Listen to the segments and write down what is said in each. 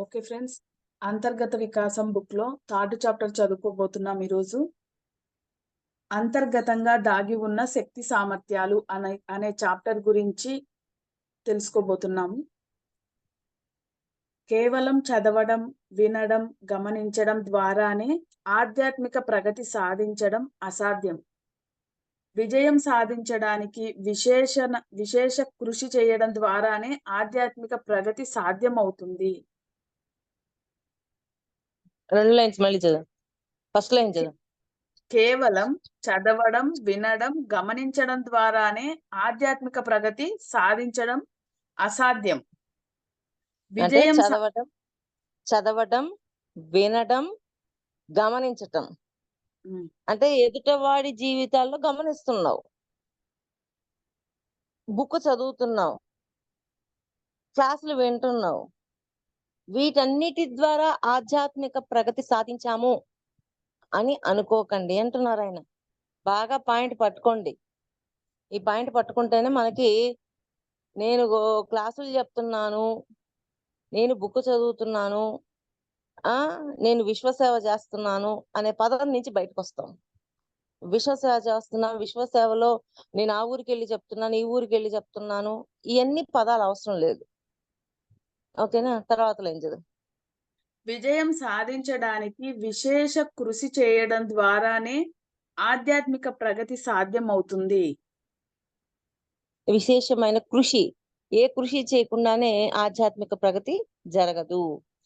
Okay friends. అంతర్గత వికాసం బుక్‌లో థర్డ్ చాప్టర్ చదువుకోబోతున్నాం ఈరోజు. అంతర్గతంగా దాగి ఉన్న శక్తి సామర్థ్యాలు అనే చాప్టర్ గురించి తెలుసుకోబోతున్నాము. కేవలం చదవడం, వినడం, గమనించడం ద్వారానే ఆధ్యాత్మిక ప్రగతి సాధించడం అసాధ్యం. విజయం సాధించడానికి విశేష కృషి చేయడం ద్వారానే ఆధ్యాత్మిక ప్రగతి సాధ్యమవుతుంది. 2 లైన్స్ మళ్ళీ చదువు. ఫస్ట్ లైన్ చదువు. కేవలం చదవడం, వినడం, గమనించడం ద్వారానే ఆధ్యాత్మిక ప్రగతి సాధించడం అసాధ్యం. అంటే విజయం సా చదవడం, వినడం, గమనించటం. హ్మ్. అంటే ఎదుటవాడి జీవితాల్లో గమనిస్తున్నావు. బుక్ చదువుతున్నావు. క్లాసులు వింటున్నావు. వీటన్నిటి ద్వారా ఆధ్యాత్మిక ప్రగతి సాధించాము అని అనుకోకండి అంటున్నారాయన. బాగా పాయింట్ పట్టుకోండి. ఈ పాయింట్ పట్టుకుంటేనే మనకి నేను క్లాసులు చెప్తున్నాను, నేను బుక్ చదువుతున్నాను, నేను విశ్వసేవ చేస్తున్నాను అనే పదం నుంచి బయటకొస్తాం. విశ్వసేవ చేస్తున్నాను, విశ్వసేవలో నేను ఆ ఊరికెళ్ళి చెప్తున్నాను, ఈ ఊరికెళ్ళి చెప్తున్నాను, ఇవన్నీ పదాలు అవసరం లేదు. ఓకేనా? తర్వాత ఏం చదువు. విజయం సాధించడానికి విశేష కృషి చేయడం ద్వారానే ఆధ్యాత్మిక ప్రగతి సాధ్యమవుతుంది. విశేషమైన కృషి. ఏ కృషి చేయకుండానే ఆధ్యాత్మిక ప్రగతి జరగదు.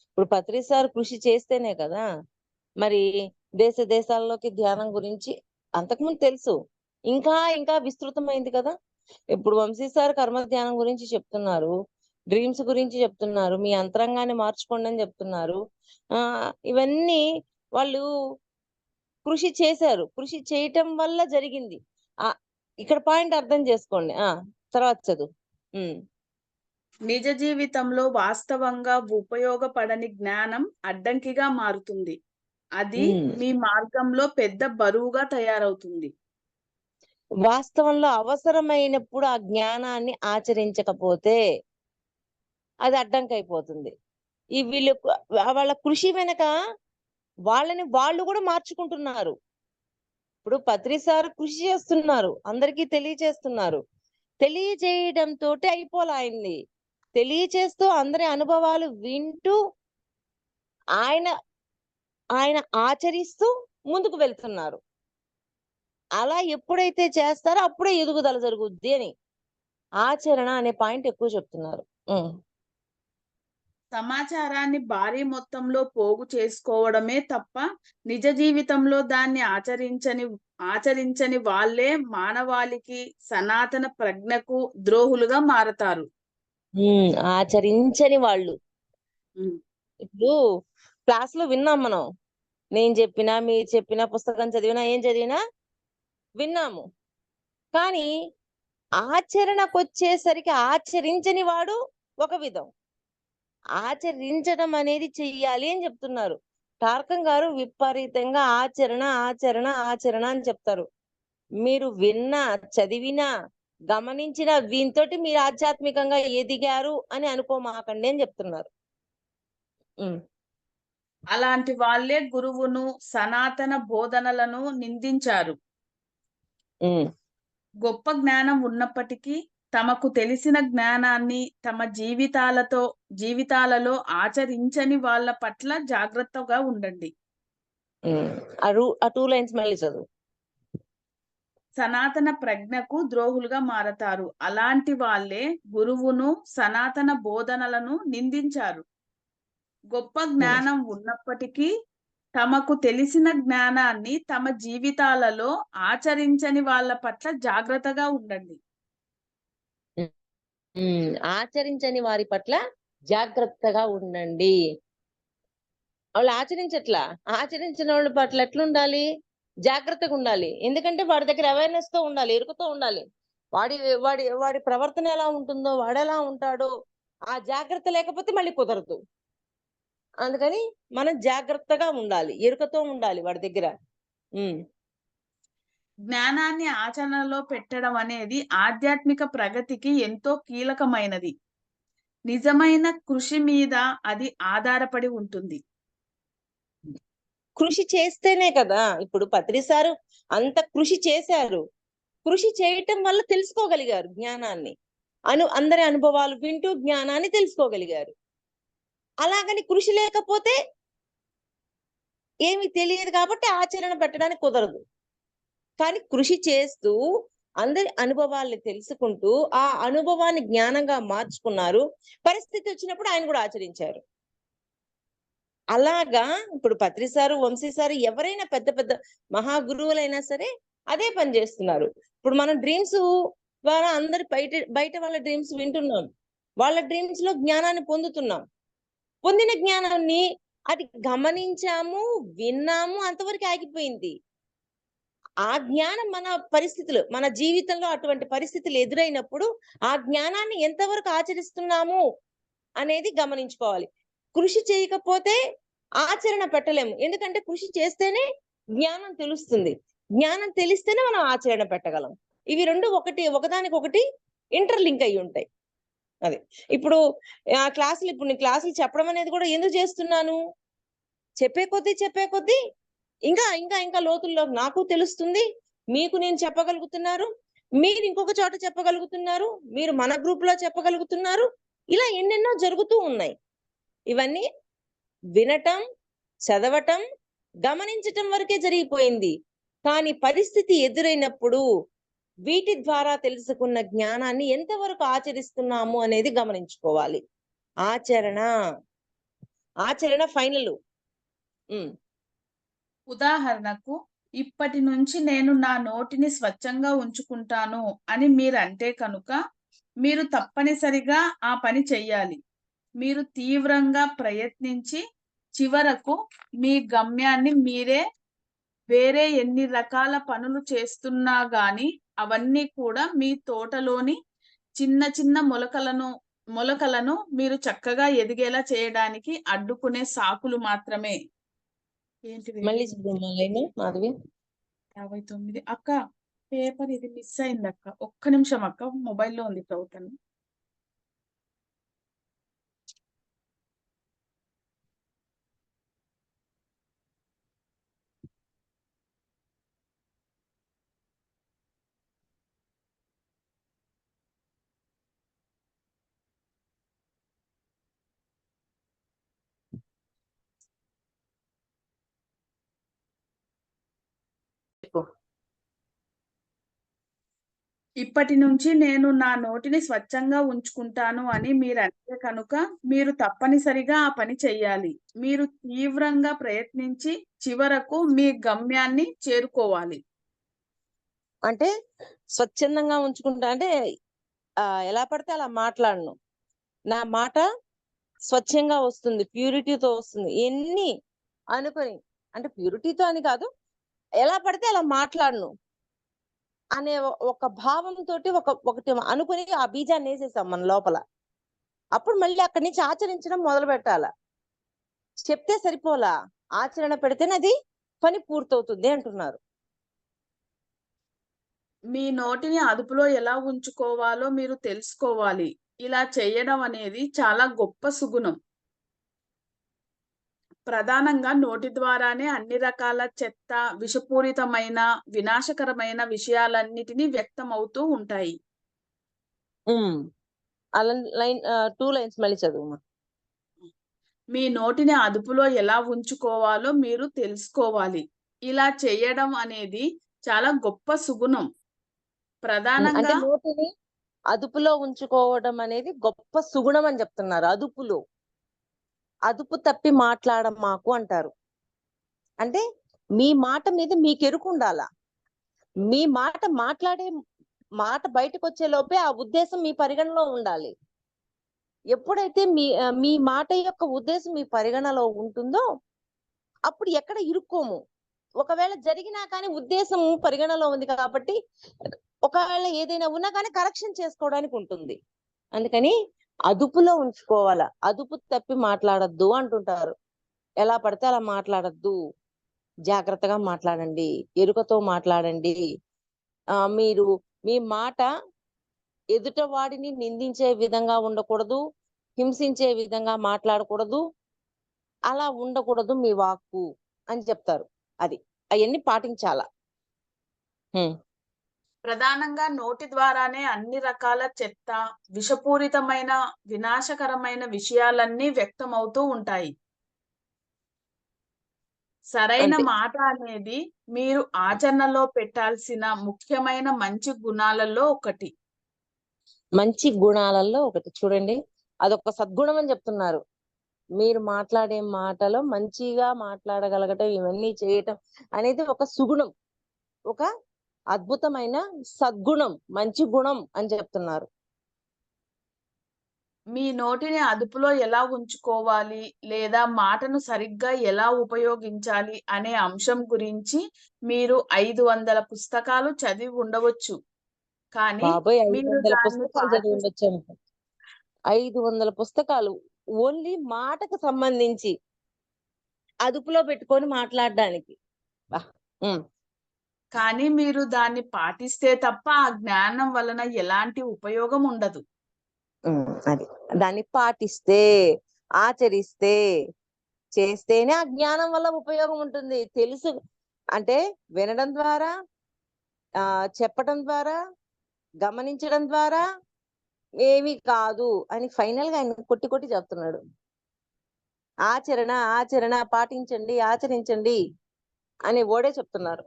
ఇప్పుడు పత్రి సార్ కృషి చేస్తేనే కదా మరి దేశాల్లోకి ధ్యానం గురించి అంతకుముందు తెలుసు. ఇంకా ఇంకా విస్తృతమైంది కదా. ఇప్పుడు వంశీ సార్ కర్మ ధ్యానం గురించి చెప్తున్నారు, డ్రీమ్స్ గురించి చెప్తున్నారు, మీ అంతరంగాన్ని మార్చుకోండి అని చెప్తున్నారు. ఇవన్నీ వాళ్ళు కృషి చేశారు. కృషి చేయటం వల్ల జరిగింది. ఇక్కడ పాయింట్ అర్థం చేసుకోండి. తర్వాత చదువు. నిజ జీవితంలో వాస్తవంగా ఉపయోగపడని జ్ఞానం అడ్డంకిగా మారుతుంది. అది మీ మార్గంలో పెద్ద బరువుగా తయారవుతుంది. వాస్తవంలో అవసరమైనప్పుడు ఆ జ్ఞానాన్ని ఆచరించకపోతే అది అడ్డంకైపోతుంది. వాళ్ళ కృషి వెనక వాళ్ళని వాళ్ళు కూడా మార్చుకుంటున్నారు. ఇప్పుడు పత్రి సార్ కృషి చేస్తున్నారు, అందరికీ తెలియచేస్తున్నారు. తెలియజేయడంతో అయిపోలా ఆయన్ని. తెలియచేస్తూ అందరి అనుభవాలు వింటూ ఆయన ఆచరిస్తూ ముందుకు వెళ్తున్నారు. అలా ఎప్పుడైతే చేస్తారో అప్పుడే ఎదుగుదల జరుగుద్ది అని ఆచరణ అనే పాయింట్ ఎక్కువ చెప్తున్నారు. సమాచారాన్ని భారీ మొత్తంలో పోగు చేసుకోవడమే తప్ప నిజ జీవితంలో దాన్ని ఆచరించని వాళ్ళే మానవాళికి సనాతన ప్రజ్ఞకు ద్రోహులుగా మారతారు. ఆచరించని వాళ్ళు. ఇప్పుడు క్లాస్ లో విన్నాం మనం. నేను చెప్పినా, మీరు చెప్పినా, పుస్తకం చదివినా, ఏం చదివినా విన్నాము. కానీ ఆచరణకు వచ్చేసరికి ఆచరించని వాడు ఒక విధం. ఆచరించడం అనేది చెయ్యాలి అని చెప్తున్నారు. టార్కం గారు విపరీతంగా ఆచరణ ఆచరణ ఆచరణ అని చెప్తారు. మీరు విన్నా, చదివినా, గమనించిన దీంతోటి మీరు ఆధ్యాత్మికంగా ఎదిగారు అని అనుకోమాకండి అని చెప్తున్నారు. అలాంటి వాళ్ళే గురువును, సనాతన బోధనలను నిందించారు. గొప్ప జ్ఞానం ఉన్నప్పటికీ తమకు తెలిసిన జ్ఞానాన్ని తమ జీవితాలలో ఆచరించని వాళ్ళ పట్ల జాగ్రత్తగా ఉండండి. ఆ 2 లైన్స్ మళ్ళీ చదువు. సనాతన ప్రజ్ఞకు ద్రోహులుగా మారతారు. అలాంటి వాళ్ళే గురువును, సనాతన బోధనలను నిందించారు. గొప్ప జ్ఞానం ఉన్నప్పటికీ తమకు తెలిసిన జ్ఞానాన్ని తమ జీవితాలలో ఆచరించని వాళ్ళ పట్ల జాగ్రత్తగా ఉండండి. ఆచరించని వారి పట్ల జాగ్రత్తగా ఉండండి. వాళ్ళు ఆచరించట్లా. ఆచరించిన వాళ్ళ పట్ల ఎట్లుండాలి? జాగ్రత్తగా ఉండాలి. ఎందుకంటే వాడి దగ్గర అవేర్నెస్ తో ఉండాలి, ఎరుకతో ఉండాలి. వాడి వాడి వాడి ప్రవర్తన ఎలా ఉంటుందో, వాడెలా ఉంటాడో ఆ జాగ్రత్త లేకపోతే మళ్ళీ కుదరదు. అందుకని మనం జాగ్రత్తగా ఉండాలి, ఎరుకతో ఉండాలి వాడి దగ్గర. జ్ఞానాన్ని ఆచరణలో పెట్టడం అనేది ఆధ్యాత్మిక ప్రగతికి ఎంతో కీలకమైనది. నిజమైన కృషి మీద అది ఆధారపడి ఉంటుంది. కృషి చేస్తేనే కదా! ఇప్పుడు పత్రి సారు అంత కృషి చేశారు. కృషి చేయటం వల్ల తెలుసుకోగలిగారు జ్ఞానాన్ని. అందరి అనుభవాలు వింటూ జ్ఞానాన్ని తెలుసుకోగలిగారు. అలాగని కృషి లేకపోతే ఏమి తెలియదు కాబట్టి ఆచరణ పెట్టడానికి కుదరదు. కానీ కృషి చేస్తూ అందరి అనుభవాల్ని తెలుసుకుంటూ, ఆ అనుభవాన్ని జ్ఞానంగా మార్చుకున్నారు. పరిస్థితి వచ్చినప్పుడు ఆయన కూడా ఆచరించారు. అలాగా ఇప్పుడు పత్రి సారు, వంశీ సారు ఎవరైనా పెద్ద పెద్ద మహాగురువులైనా సరే అదే పని చేస్తున్నారు. ఇప్పుడు మనం డ్రీమ్స్ ద్వారా అందరి బయట వాళ్ళ డ్రీమ్స్ వింటున్నాం. వాళ్ళ డ్రీమ్స్ లో జ్ఞానాన్ని పొందుతున్నాం. పొందిన జ్ఞానాన్ని అది గమనించాము, విన్నాము, అంతవరకు ఆగిపోయింది. ఆ జ్ఞానం మన పరిస్థితులు, మన జీవితంలో అటువంటి పరిస్థితులు ఎదురైనప్పుడు ఆ జ్ఞానాన్ని ఎంతవరకు ఆచరిస్తున్నాము అనేది గమనించుకోవాలి. కృషి చేయకపోతే ఆచరణ పెట్టలేము. ఎందుకంటే కృషి చేస్తేనే జ్ఞానం తెలుస్తుంది. జ్ఞానం తెలిస్తేనే మనం ఆచరణ పెట్టగలం. ఇవి రెండు ఒకదానికొకటి ఇంటర్లింక్ అయి ఉంటాయి. అది. ఇప్పుడు ఇప్పుడు నేను క్లాసులు చెప్పడం అనేది కూడా ఎందుకు చేస్తున్నాను? చెప్పే కొద్దీ ఇంకా ఇంకా ఇంకా లోతుల్లో నాకు తెలుస్తుంది. మీకు నేను చెప్పగలుగుతున్నారు. మీరు ఇంకొక చోట చెప్పగలుగుతున్నారు. మీరు మన గ్రూప్ లో చెప్పగలుగుతున్నారు. ఇలా ఎన్నెన్నో జరుగుతూ ఉన్నాయి. ఇవన్నీ వినటం, చదవటం, గమనించటం వరకే జరిగిపోయింది. కానీ పరిస్థితి ఎదురైనప్పుడు వీటి ద్వారా తెలుసుకున్న జ్ఞానాన్ని ఎంతవరకు ఆచరిస్తున్నాము అనేది గమనించుకోవాలి. ఆచరణ ఫైనల్. ఉదాహరణకు, ఇప్పటి నుంచి నేను నా నోటిని స్వచ్ఛంగా ఉంచుకుంటాను అని మీరంటే కనుక, మీరు తప్పనిసరిగా ఆ పని చెయ్యాలి. మీరు తీవ్రంగా ప్రయత్నించి చివరకు మీ గమ్యాన్ని వేరే ఎన్ని రకాల పనులు చేస్తున్నా గాని అవన్నీ కూడా మీ తోటలోని చిన్న చిన్న మొలకలను మీరు చక్కగా ఎదిగేలా చేయడానికి అడ్డుకునే సాకులు మాత్రమే. ఏంటిది? మళ్ళీ చూడమ్మా లైన్ మాధవి. 59. అక్క, పేపర్ ఇది మిస్ అయింది అక్క. ఒక్క నిమిషం అక్క, మొబైల్లో ఉంది చదువుతాను. ఇప్పటి నుంచి నేను నా నోటిని స్వచ్ఛంగా ఉంచుకుంటాను అని మీరంటే కనుక, మీరు తప్పనిసరిగా ఆ పని చెయ్యాలి. మీరు తీవ్రంగా ప్రయత్నించి చివరకు మీ గమ్యాన్ని చేరుకోవాలి. అంటే స్వచ్ఛందంగా ఉంచుకుంటా అంటే ఎలా పడితే అలా మాట్లాడను. నా మాట స్వచ్ఛంగా వస్తుంది, ప్యూరిటీతో వస్తుంది. ఎన్ని అనుకొని, అంటే ప్యూరిటీతో అని కాదు, ఎలా పడితే అలా మాట్లాడను అనే ఒక భావంతో ఒకటి అనుకుని ఆ బీజాన్ని వేసేసాం మన లోపల. అప్పుడు మళ్ళీ అక్కడి నుంచి ఆచరించడం మొదలు పెట్టాల. చెప్తే సరిపోలా, ఆచరణ పెడితేనే అది పని పూర్తవుతుంది అంటున్నారు. మీ నోటిని అదుపులో ఎలా ఉంచుకోవాలో మీరు తెలుసుకోవాలి. ఇలా చేయడం అనేది చాలా గొప్ప సుగుణం. ప్రధానంగా నోటి ద్వారానే అన్ని రకాల చెత్త, విషపూరితమైన, వినాశకరమైన విషయాలన్నిటినీ వ్యక్తమవుతూ ఉంటాయి. అలా లైన్ 2 లైన్స్ మళ్ళీ చదువు. మీ నోటిని అదుపులో ఎలా ఉంచుకోవాలో మీరు తెలుసుకోవాలి. ఇలా చేయడం అనేది చాలా గొప్ప సుగుణం. అంటే ప్రధానంగా నోటిని అదుపులో ఉంచుకోవడం అనేది గొప్ప సుగుణం అని చెప్తున్నారు. అదుపు తప్పి మాట్లాడమాకు అంటారు. అంటే మీ మాట మీద మీకు ఎరుకు ఉండాలా. మీ మాట్లాడే మాట బయటకు వచ్చే లోపే ఆ ఉద్దేశం మీ పరిగణలో ఉండాలి. ఎప్పుడైతే మీ మాట యొక్క ఉద్దేశం మీ పరిగణలో ఉంటుందో అప్పుడు ఎక్కడ ఇరుక్కోము. ఒకవేళ జరిగినా కానీ ఉద్దేశం పరిగణలో ఉంది కాబట్టి ఒకవేళ ఏదైనా ఉన్నా కానీ కరెక్షన్ చేసుకోవడానికి ఉంటుంది. అందుకని అదుపులో ఉంచుకోవాల. అదుపు తప్పి మాట్లాడద్దు అంటుంటారు. ఎలా పడితే అలా మాట్లాడద్దు, జాగ్రత్తగా మాట్లాడండి, ఎరుకతో మాట్లాడండి. మీరు మీ మాట ఎదుట వాడిని నిందించే విధంగా ఉండకూడదు, హింసించే విధంగా మాట్లాడకూడదు, అలా ఉండకూడదు మీ వాక్కు అని చెప్తారు. అది అవన్నీ పాటించాలా. ప్రధానంగా నోటి ద్వారానే అన్ని రకాల చెత్త, విషపూరితమైన, వినాశకరమైన విషయాలన్నీ వ్యక్తమవుతూ ఉంటాయి. సరైన అంతే. మాట అనేది మీరు ఆచరణలో పెట్టాల్సిన ముఖ్యమైన మంచి గుణాలలో ఒకటి. మంచి గుణాలలో ఒకటి చూడండి, అదొక సద్గుణం అని చెప్తున్నారు. మీరు మాట్లాడే మాటలో మంచిగా మాట్లాడగలగటం, ఇవన్నీ చేయటం అనేది ఒక సుగుణం, ఒక అద్భుతమైన సద్గుణం, మంచి గుణం అని చెప్తున్నారు. మీ నోటిని అదుపులో ఎలా ఉంచుకోవాలి, లేదా మాటను సరిగ్గా ఎలా ఉపయోగించాలి అనే అంశం గురించి మీరు 500 పుస్తకాలు చదివి ఉండవచ్చు. కానీ బాబోయ్! మీరు 500 దాన్ని పుస్తకాలు చదివి ఉండొచ్చేమో. 500 పుస్తకాలు ఓన్లీ మాటకు సంబంధించి అదుపులో పెట్టుకొని మాట్లాడడానికి. కానీ మీరు దాన్ని పాటిస్తే తప్ప ఆ జ్ఞానం వలన ఎలాంటి ఉపయోగం ఉండదు. అది దాన్ని పాటిస్తే, ఆచరిస్తే, చేస్తేనే ఆ జ్ఞానం వల్ల ఉపయోగం ఉంటుంది. తెలుసు అంటే వినడం ద్వారా, చెప్పటం ద్వారా, గమనించడం ద్వారా ఏమీ కాదు అని ఫైనల్ గా ఆయన కొట్టి కొట్టి చెప్తున్నాడు. ఆచరణ, ఆచరణ, పాటించండి, ఆచరించండి అని ఓడే చెప్తున్నారు.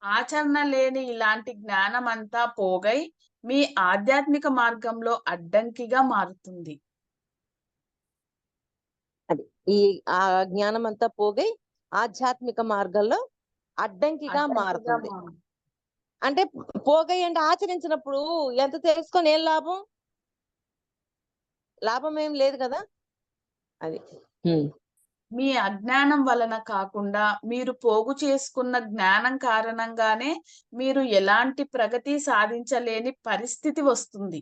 ఆచరణ లేని ఇలాంటి జ్ఞానమంతా పోగై మీ ఆధ్యాత్మిక మార్గంలో అడ్డంకిగా మారుతుంది. అది ఈ ఆ జ్ఞానం అంతా పోగై ఆధ్యాత్మిక మార్గంలో అడ్డంకిగా మారుతుంది. అంటే పోగై అంటే ఆచరించినప్పుడు ఎంత తెలుసుకొని ఏం లాభం? లాభం ఏం లేదు కదా. అది మీ అజ్ఞానం వలన కాకుండా మీరు పోగు చేసుకున్న జ్ఞానం కారణంగానే మీరు ఎలాంటి ప్రగతి సాధించలేని పరిస్థితి వస్తుంది.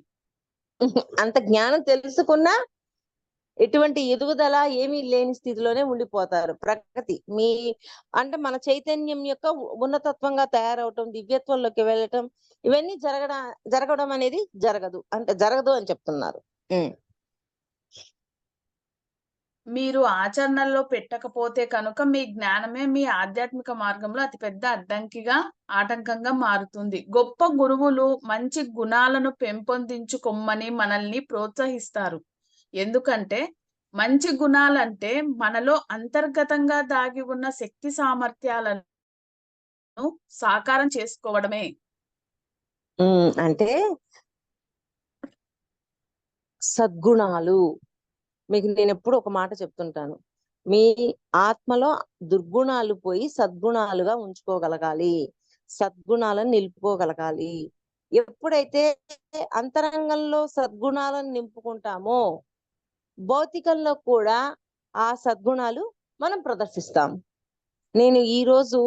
అంత జ్ఞానం తెలుసుకున్నా ఎటువంటి ఎదుగుదల ఏమీ లేని స్థితిలోనే ఉండిపోతారు. ప్రగతి అంటే మన చైతన్యం యొక్క ఉన్నతత్వంగా తయారవటం, దివ్యత్వంలోకి వెళ్ళటం, ఇవన్నీ జరగడం అనేది జరగదు అని చెప్తున్నారు. మీరు ఆచరణలో పెట్టకపోతే కనుక మీ జ్ఞానమే మీ ఆధ్యాత్మిక మార్గంలో అతిపెద్ద ఆటంకంగా మారుతుంది. గొప్ప గురువులు మంచి గుణాలను పెంపొందించుకొమ్మని మనల్ని ప్రోత్సహిస్తారు. ఎందుకంటే మంచి గుణాలంటే మనలో అంతర్గతంగా దాగి ఉన్న శక్తి సామర్థ్యాలను సాకారం చేసుకోవడమే. అంటే సద్గుణాలు, మీకు నేను ఎప్పుడు ఒక మాట చెప్తుంటాను, మీ ఆత్మలో దుర్గుణాలు పోయి సద్గుణాలుగా ఉంచుకోగలగాలి, సద్గుణాలను నిలుపుకోగలగాలి. ఎప్పుడైతే అంతరంగంలో సద్గుణాలను నింపుకుంటామో భౌతికంలో కూడా ఆ సద్గుణాలు మనం ప్రదర్శిస్తాం. నేను ఈరోజు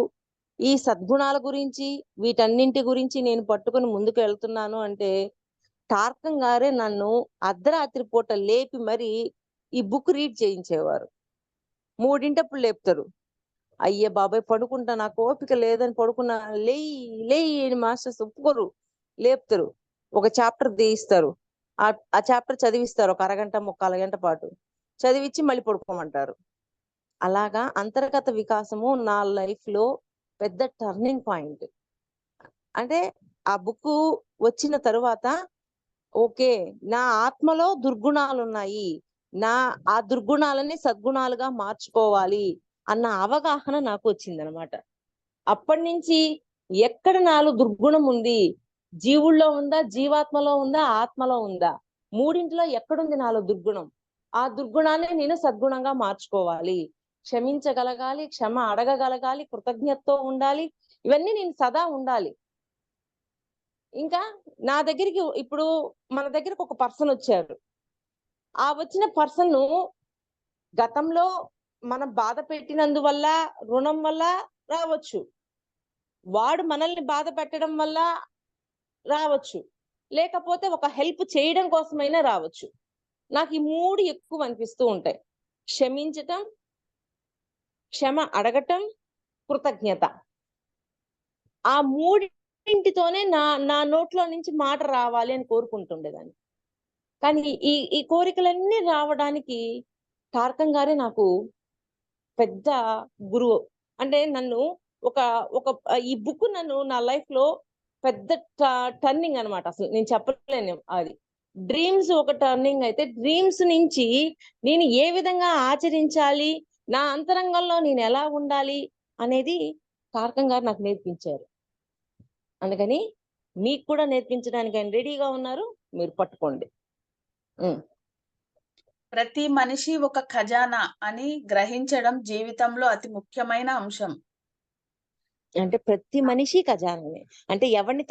ఈ సద్గుణాల గురించి, వీటన్నింటి గురించి నేను పట్టుకొని ముందుకు వెళ్తున్నాను అంటే టార్కం గారే నన్ను అర్ధరాత్రి పూట లేపి మరి ఈ బుక్ రీడ్ చేయించేవారు. 3 లేపుతారు. అయ్యే బాబాయ్ పడుకుంటా, నాకు ఓపిక లేదని పడుకున్నా, లేయి అని మాస్టర్స్ ఒప్పుకోరు, లేపుతారు. ఒక చాప్టర్ తీయిస్తారు, ఆ చాప్టర్ చదివిస్తారు ఒక అరగంట 3/4 గంట పాటు చదివించి మళ్ళీ పడుకోమంటారు. అలాగా అంతర్గత వికాసము నా లైఫ్ లో పెద్ద టర్నింగ్ పాయింట్. అంటే ఆ బుక్ వచ్చిన తరువాత ఓకే, నా ఆత్మలో దుర్గుణాలు ఉన్నాయి, ఆ దుర్గుణాలని సద్గుణాలుగా మార్చుకోవాలి అన్న అవగాహన నాకు వచ్చిందనమాట. అప్పటి నుంచి ఎక్కడ నాలో దుర్గుణం ఉంది, జీవుల్లో ఉందా, జీవాత్మలో ఉందా, ఆత్మలో ఉందా, మూడింటిలో ఎక్కడుంది నాలో దుర్గుణం, ఆ దుర్గుణాన్ని నేను సద్గుణంగా మార్చుకోవాలి, క్షమించగలగాలి, క్షమ అడగగలగాలి, కృతజ్ఞతతో ఉండాలి, ఇవన్నీ నేను సదా ఉండాలి. ఇంకా నా దగ్గరికి ఇప్పుడు మన దగ్గరకు ఒక పర్సన్ వచ్చారు. ఆ వచ్చిన పర్సన్ గతంలో మనం బాధ పెట్టినందువల్ల, రుణం వల్ల రావచ్చు, వాడు మనల్ని బాధ పెట్టడం వల్ల రావచ్చు, లేకపోతే ఒక హెల్ప్ చేయడం కోసమైనా రావచ్చు. నాకు ఈ 3 ఎక్కువ అనిపిస్తూ ఉంటాయి: క్షమించటం, క్షమ అడగటం, కృతజ్ఞత. ఆ 3 నా నోట్లో నుంచి మాట రావాలి అని కోరుకుంటుండేదాన్ని. కానీ ఈ కోరికలన్నీ రావడానికి తారకం గారే నాకు పెద్ద గురువు. అంటే నన్ను ఒక ఒక ఈ బుక్ నన్ను నా లైఫ్ లో పెద్ద టర్నింగ్ అన్నమాట. అసలు నేను చెప్పలేను అది. డ్రీమ్స్ ఒక టర్నింగ్ అయితే, డ్రీమ్స్ నుంచి నేను ఏ విధంగా ఆచరించాలి, నా అంతరంగంలో నేను ఎలా ఉండాలి అనేది తారకం గారు నాకు నేర్పించారు. అందుకని మీకు కూడా నేర్పించడానికి ఆయన రెడీగా ఉన్నారు. మీరు పట్టుకోండి. ఉమ్. ప్రతి మనిషి ఒక ఖజానా అని గ్రహించడం జీవితంలో అతి ముఖ్యమైన అంశం. అంటే ప్రతి మనిషి ఖజానానే. అంటే ఎవరిని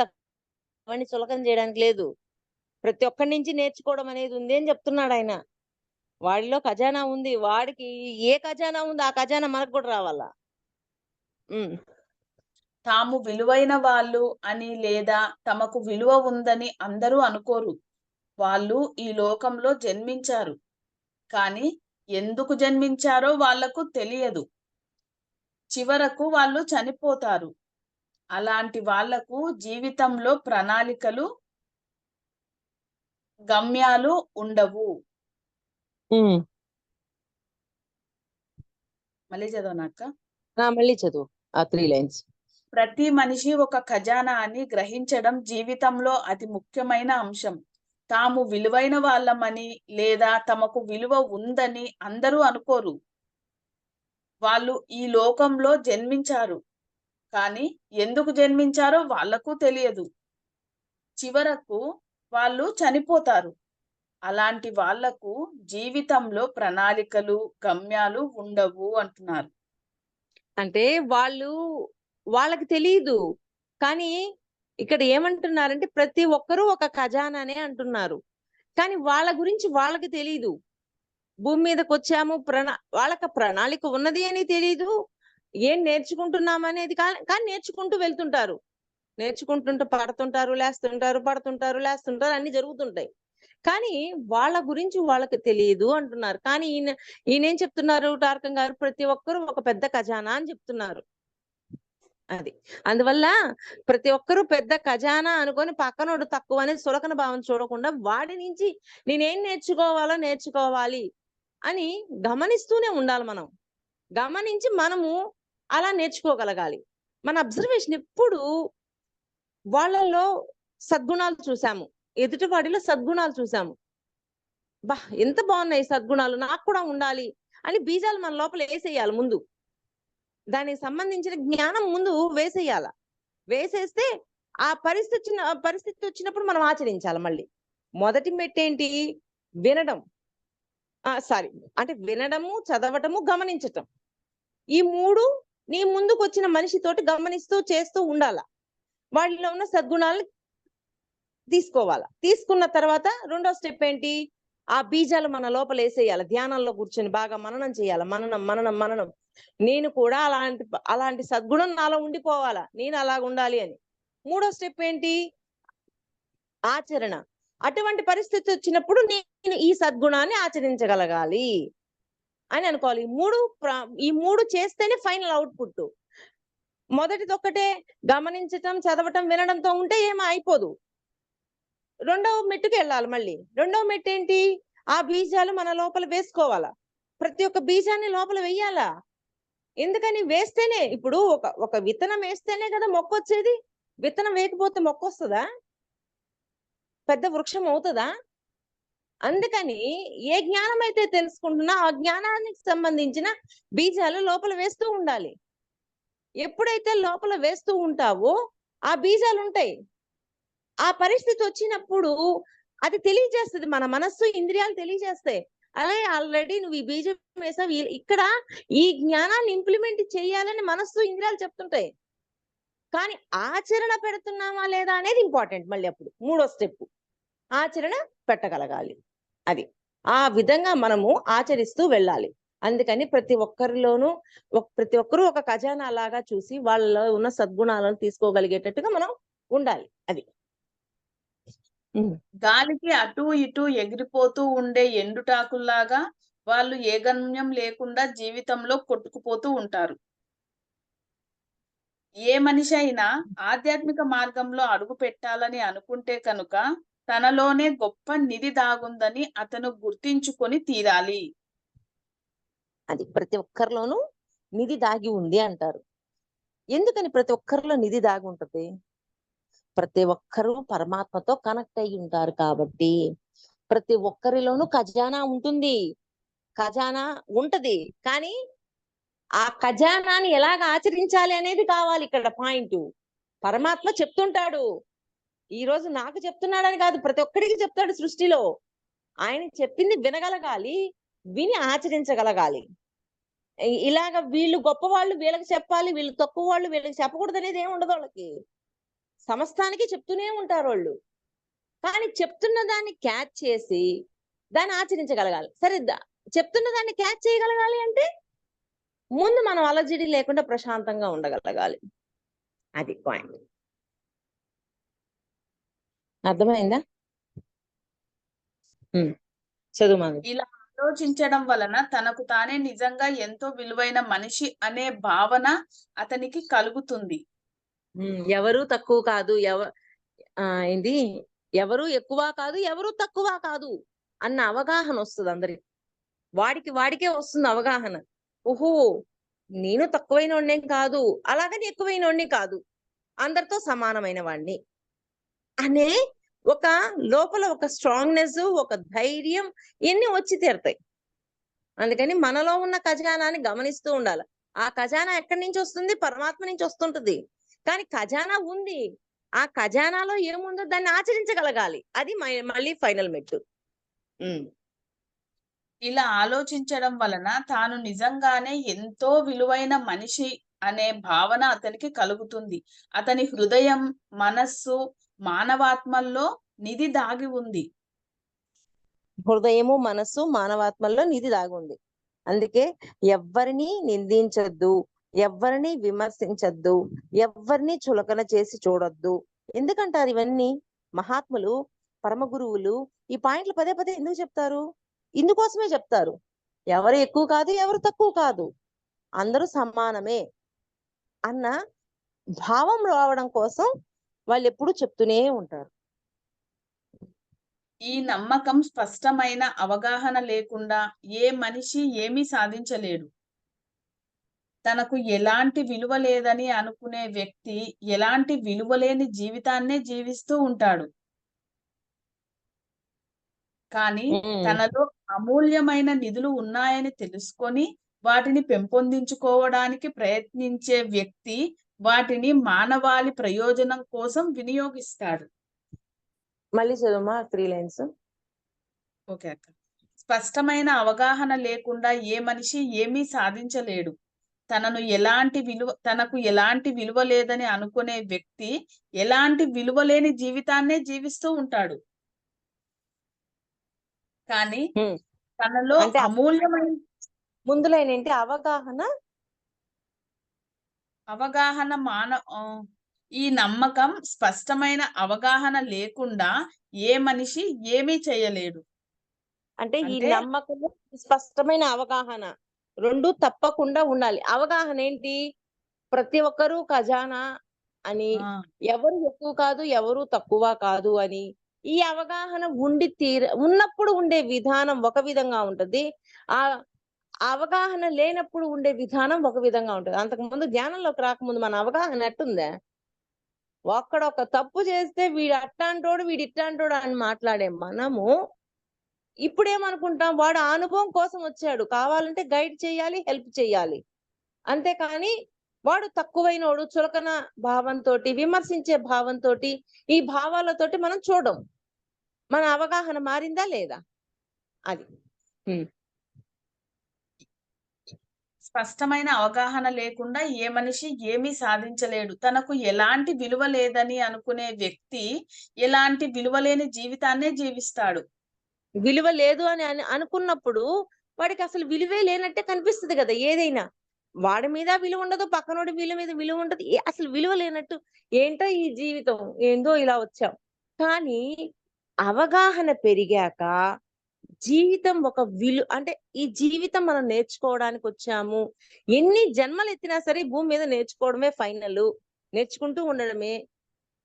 చులకన చేయడానికి లేదు. ప్రతి ఒక్కరి నుంచి నేర్చుకోవడం అనేది ఉంది అని చెప్తున్నాడు ఆయన. వాడిలో ఖజానా ఉంది. వాడికి ఏ ఖజానా ఉందో ఆ ఖజానా మనకు కూడా రావాలా. ఉమ్. తాము విలువైన వాళ్ళు అని లేదా తమకు విలువ ఉందని అందరూ అనుకోరు. వాళ్ళు ఈ లోకంలో జన్మించారు. కానీ ఎందుకు జన్మించారో వాళ్లకు తెలియదు. చివరకు వాళ్ళు చనిపోతారు. అలాంటి వాళ్లకు జీవితంలో ప్రణాళికలు, గమ్యాలు ఉండవు. ఉమ్. మళ్ళీ చదవనాక. మళ్ళీ చదువు ఆ 3 లైన్స్. ప్రతి మనిషి ఒక ఖజానా అని గ్రహించడం జీవితంలో అతి ముఖ్యమైన అంశం. తాము విలువైన వాళ్ళమని లేదా తమకు విలువ ఉందని అందరూ అనుకోరు. వాళ్ళు ఈ లోకంలో జన్మించారు. కానీ ఎందుకు జన్మించారో వాళ్లకు తెలియదు. చివరకు వాళ్ళు చనిపోతారు. అలాంటి వాళ్లకు జీవితంలో ప్రణాళికలు, గమ్యాలు ఉండవు అంటున్నారు. అంటే వాళ్ళకి తెలీదు. కానీ ఇక్కడ ఏమంటున్నారంటే ప్రతి ఒక్కరూ ఒక ఖజానానే అంటున్నారు. కానీ వాళ్ళ గురించి వాళ్ళకి తెలీదు. భూమి మీదకి వచ్చాము, వాళ్ళకి ప్రణాళిక ఉన్నది అని తెలీదు. ఏం నేర్చుకుంటున్నామనేది కానీ నేర్చుకుంటూ వెళ్తుంటారు. నేర్చుకుంటుంటే పడుతుంటారు, లేస్తుంటారు, పడుతుంటారు, లేస్తుంటారు, అన్ని జరుగుతుంటాయి. కానీ వాళ్ళ గురించి వాళ్ళకి తెలియదు అంటున్నారు. కానీ ఈయనేం చెప్తున్నారు తారకం గారు? ప్రతి ఒక్కరూ ఒక పెద్ద ఖజానా అని చెప్తున్నారు. అది. అందువల్ల ప్రతి ఒక్కరూ పెద్ద ఖజానా అనుకొని పక్కనోడు తక్కువ అనేది చులకన భావం చూడకుండా వాడి నుంచి నేనేం నేర్చుకోవాలి అని గమనిస్తూనే ఉండాలి మనం. గమనించి మనము అలా నేర్చుకోగలగాలి. మన అబ్జర్వేషన్ ఎప్పుడు వాళ్ళలో సద్గుణాలు చూసాము. ఎదుటి వాడిలో సద్గుణాలు చూసాము. ఎంత బాగున్నాయి సద్గుణాలు, నాకు కూడా ఉండాలి అని బీజాలు మన లోపల వేసేయాలి ముందు. దానికి సంబంధించిన జ్ఞానం ముందు వేసేయాల. వేసేస్తే ఆ పరిస్థితి వచ్చినప్పుడు మనం ఆచరించాలి మళ్ళీ. మొదటి మెట్టేంటి? వినడం. అంటే వినడము, చదవటము, గమనించటం. ఈ 3 నీ ముందుకు వచ్చిన మనిషితోటి గమనిస్తూ చేస్తూ ఉండాల. వాళ్ళలో ఉన్న సద్గుణాలను తీసుకోవాలా. తీసుకున్న తర్వాత రెండో స్టెప్ ఏంటి? ఆ బీజాలు మన లోపల వేసేయాలి. ధ్యానంలో కూర్చొని బాగా మననం చేయాలి. మననం. నేను కూడా అలాంటి సద్గుణం నాలో ఉండిపోవాలా, నేను అలాగ ఉండాలి అని. మూడో స్టెప్ ఏంటి? ఆచరణ. అటువంటి పరిస్థితి వచ్చినప్పుడు నేను ఈ సద్గుణాన్ని ఆచరించగలగాలి అని అనుకోవాలి. ఈ మూడు చేస్తేనే ఫైనల్ అవుట్పుట్. మొదటిది ఒక్కటే గమనించటం, చదవటం, వినడంతో ఉంటే ఏమీ అయిపోదు. రెండవ మెట్టుకు వెళ్ళాలి మళ్ళీ. రెండవ మెట్టు ఏంటి? ఆ బీజాలు మన లోపల వేసుకోవాలా. ప్రతి ఒక్క బీజాన్ని లోపల వెయ్యాలా. ఎందుకని? వేస్తేనే, ఇప్పుడు ఒక విత్తనం వేస్తేనే కదా మొక్క వచ్చేది. విత్తనం వేయకపోతే మొక్క వస్తుందా? పెద్ద వృక్షం అవుతుందా? అందుకని ఏ జ్ఞానం అయితే తెలుసుకుంటున్నా ఆ జ్ఞానానికి సంబంధించిన బీజాలు లోపల వేస్తూ ఉండాలి. ఎప్పుడైతే లోపల వేస్తూ ఉంటావో ఆ బీజాలు ఉంటాయి. ఆ పరిస్థితి వచ్చినప్పుడు అది తెలియజేస్తుంది. మన మనస్సు, ఇంద్రియాలు తెలియజేస్తాయి. అలాగే ఆల్రెడీ నువ్వు ఈ బీజం వేసావు, ఇక్కడ ఈ జ్ఞానాన్ని ఇంప్లిమెంట్ చేయాలని మనస్సు, ఇంద్రియాలు చెప్తుంటాయి. కానీ ఆచరణ పెడుతున్నామా లేదా అనేది ఇంపార్టెంట్. మళ్ళీ అప్పుడు మూడో స్టెప్ ఆచరణ పెట్టగలగాలి. అది ఆ విధంగా మనము ఆచరిస్తూ వెళ్ళాలి. అందుకని ప్రతి ఒక్కరూ ఒక ఖజానా లాగా చూసి వాళ్ళలో ఉన్న సద్గుణాలను తీసుకోగలిగేటట్టుగా మనం ఉండాలి. అది గాలికి అటు ఇటు ఎగిరిపోతూ ఉండే ఎండుటాకుల్లాగా వాళ్ళు ఏ గమ్యం లేకుండా జీవితంలో కొట్టుకుపోతూ ఉంటారు. ఏ మనిషి అయినా ఆధ్యాత్మిక మార్గంలో అడుగు పెట్టాలని అనుకుంటే కనుక తనలోనే గొప్ప నిధి దాగుందని అతను గుర్తించుకొని తీరాలి. అది ప్రతి ఒక్కరిలోనూ నిధి దాగి ఉంది అంటారు. ఎందుకని ప్రతి ఒక్కరిలో నిధి దాగి ఉంటది? ప్రతి ఒక్కరూ పరమాత్మతో కనెక్ట్ అయ్యి ఉంటారు కాబట్టి. ప్రతి ఒక్కరిలోనూ ఖజానా ఉంటుంది. ఖజానా ఉంటది. కానీ ఆ ఖజానాని ఎలాగ ఆచరించాలి అనేది కావాలి ఇక్కడ పాయింట్. పరమాత్మ చెప్తుంటాడు. ఈ రోజు నాకు చెప్తున్నాడని కాదు, ప్రతి ఒక్కడికి చెప్తాడు సృష్టిలో. ఆయన చెప్పింది వినగలగాలి, విని ఆచరించగలగాలి. ఇలాగ వీళ్ళు గొప్పవాళ్ళు వీళ్ళకి చెప్పాలి, వీళ్ళు తక్కువ వాళ్ళు వీళ్ళకి చెప్పకూడదు అనేది ఏమి ఉండదు వాళ్ళకి. సమస్తానికి చెప్తూనే ఉంటారు వాళ్ళు. కానీ చెప్తున్న దాన్ని క్యాచ్ చేసి దాన్ని ఆచరించగలగాలి. సరే చెప్తున్న దాన్ని క్యాచ్ చేయగలగాలి అంటే ముందు మనం అలజడి లేకుండా ప్రశాంతంగా ఉండగలగాలి. అది పాయింట్. అర్థమైందా? చదువు మాది. ఇలా ఆలోచించడం వలన తనకు తానే నిజంగా ఎంతో విలువైన మనిషి అనే భావన అతనికి కలుగుతుంది. ఎవరు తక్కువ కాదు, ఏంటి, ఎవరు ఎక్కువ కాదు, ఎవరు తక్కువ కాదు అన్న అవగాహన వస్తుంది అందరికి. వాడికే వస్తుంది అవగాహన. ఓహో, నేను తక్కువైన వాడిని కాదు, అలాగని ఎక్కువైన వాడిని కాదు, అందరితో సమానమైన వాడిని అనే ఒక లోపల ఒక స్ట్రాంగ్నెస్, ఒక ధైర్యం ఇన్ని వచ్చి తీరుతాయి. అందుకని మనలో ఉన్న ఖజానాని గమనిస్తూ ఉండాలి. ఆ ఖజానా ఎక్కడి నుంచి వస్తుంది? పరమాత్మ నుంచి వస్తుంటది. కానీ ఖజానా ఉంది, ఆ ఖజానాలో ఏముందో దాన్ని ఆచరించగలగాలి. అది మళ్ళీ ఫైనల్ మెట్టు. ఇలా ఆలోచించడం వలన తాను నిజంగానే ఎంతో విలువైన మనిషి అనే భావన అతనికి కలుగుతుంది. అతని హృదయం, మనస్సు, మానవాత్మల్లో నిధి దాగి ఉంది. హృదయము, మనస్సు, మానవాత్మల్లో నిధి దాగి ఉంది. అందుకే ఎవ్వరిని నిందించొద్దు, ఎవ్వరిని విమర్శించొద్దు, ఎవ్వరిని చులకన చేసి చూడొద్దు. ఎందుకంటారు ఇవన్నీ? మహాత్ములు, పరమ గురువులు ఈ పాయింట్లు పదే పదే ఎందుకు చెప్తారు? ఇందుకోసమే చెప్తారు. ఎవరు ఎక్కువ కాదు, ఎవరు తక్కువ కాదు, అందరూ సమానమే అన్న భావం రావడం కోసం వాళ్ళు ఎప్పుడు చెప్తూనే ఉంటారు. ఈ నమ్మకం, స్పష్టమైన అవగాహన లేకుండా ఏ మనిషి ఏమీ సాధించలేడు. తనకు ఎలాంటి విలువ లేదని అనుకునే వ్యక్తి ఎలాంటి విలువలేని జీవితాన్నే జీవిస్తూ ఉంటాడు. కానీ తనలో అమూల్యమైన నిధులు ఉన్నాయని తెలుసుకొని వాటిని పెంపొందించుకోవడానికి ప్రయత్నించే వ్యక్తి వాటిని మానవాళి ప్రయోజనం కోసం వినియోగిస్తాడు. మళ్ళీ చదువుమా 3 లైన్స్. ఓకే అక్క. స్పష్టమైన అవగాహన లేకుండా ఏ మనిషి ఏమీ సాధించలేడు. తనకు ఎలాంటి విలువ లేదని అనుకునే వ్యక్తి ఎలాంటి విలువ లేని జీవితాన్నే జీవిస్తూ ఉంటాడు. కానీ తనలో అంటే అమూల్యమైన ముందు లైన్ ఏంటి? అవగాహన ఈ నమ్మకం, స్పష్టమైన అవగాహన లేకుండా ఏ మనిషి ఏమీ చేయలేడు. అంటే ఈ నమ్మకము, స్పష్టమైన అవగాహన రెండు తప్పకుండా ఉండాలి. అవగాహన ఏంటి? ప్రతి ఒక్కరూ ఖజానా అని, ఎవరు ఎక్కువ కాదు, ఎవరు తక్కువ కాదు అని ఈ అవగాహన ఉన్నప్పుడు ఉండే విధానం ఒక విధంగా ఉంటది. ఆ అవగాహన లేనప్పుడు ఉండే విధానం ఒక విధంగా ఉంటది. అంతకుముందు జ్ఞానంలోకి రాకముందు మన అవగాహన ఎట్టుందే? ఒక్కడొక తప్పు చేస్తే వీడు అట్టాంటోడు, వీడు ఇట్టాంటోడు అని మాట్లాడే మనము ఇప్పుడేమనుకుంటాం? వాడు ఆ అనుభవం కోసం వచ్చాడు, కావాలంటే గైడ్ చేయాలి, హెల్ప్ చేయాలి. అంతేకాని వాడు తక్కువైనోడు, చులకన భావంతోటి, విమర్శించే భావంతోటి, ఈ భావాలతోటి మనం చూడం. మన అవగాహన మారిందా లేదా? అది. స్పష్టమైన అవగాహన లేకుండా ఏ మనిషి ఏమీ సాధించలేడు. తనకు ఎలాంటి విలువ లేదని అనుకునే వ్యక్తి ఎలాంటి విలువలేని జీవితాన్నే జీవిస్తాడు. విలువ లేదు అని అనుకున్నప్పుడు వాడికి అసలు విలువే లేనట్టే కనిపిస్తుంది కదా ఏదైనా. వాడి మీద విలువ ఉండదు, పక్కనోడి మీద విలువ ఉండదు. అసలు విలువ లేనట్టు ఏంటో ఈ జీవితం, ఏందో ఇలా వచ్చాం. కానీ అవగాహన పెరిగాక జీవితం ఒక అంటే ఈ జీవితం మనం నేర్చుకోవడానికి వచ్చాము. ఎన్ని జన్మలు ఎత్తినా సరే భూమి మీద నేర్చుకోవడమే ఫైనల్, నేర్చుకుంటూ ఉండడమే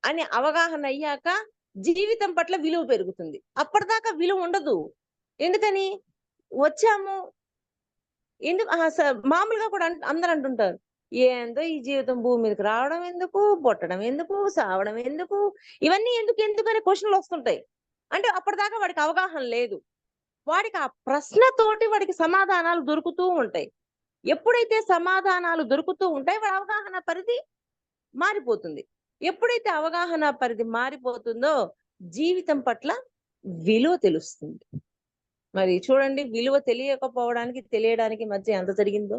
అని అవగాహన అయ్యాక జీవితం పట్ల విలువ పెరుగుతుంది. అప్పటిదాకా విలువ ఉండదు. ఎందుకని? వచ్చాము ఎందుకు మామూలుగా కూడా అందరూ అంటుంటారు. ఏందో ఈ జీవితం భూమి మీదకి రావడం ఎందుకు? పుట్టడం ఎందుకు? సావడం ఎందుకు? ఇవన్నీ ఎందుకని క్వెషన్‌లు వస్తుంటాయి. అంటే అప్పటిదాకా వాడికి అవగాహన లేదు. వాడికి ఆ ప్రశ్నతోటి వాడికి సమాధానాలు దొరుకుతూ ఉంటాయి. ఎప్పుడైతే సమాధానాలు దొరుకుతూ ఉంటాయి, వాడి అవగాహన పరిధి మారిపోతుంది. ఎప్పుడైతే అవగాహన పరిధి మారిపోతుందో జీవితం పట్ల విలువ తెలుస్తుంది. మరి చూడండి, విలువ తెలియకపోవడానికి తెలియడానికి మధ్య ఎంత జరిగిందో.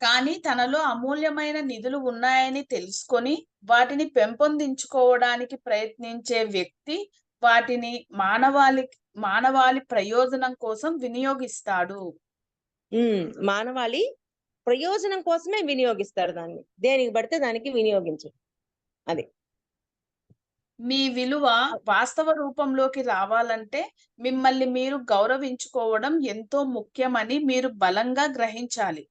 కానీ తనలో అమూల్యమైన నిధులు ఉన్నాయని తెలుసుకొని వాటిని పెంపొందించుకోవడానికి ప్రయత్నించే వ్యక్తి వాటిని మానవాళి ప్రయోజనం కోసం వినియోగిస్తాడు. మానవాళి ప్రయోజనం కోసమే వినియోగిస్తారు దాన్ని. దేనికి పడితే దానికి వినియోగించు. అది మీ విలువ వాస్తవ రూపంలోకి రావాలంటే మిమ్మల్ని మీరు గౌరవించుకోవడం ఎంతో ముఖ్యమని మీరు బలంగా గ్రహించాలి.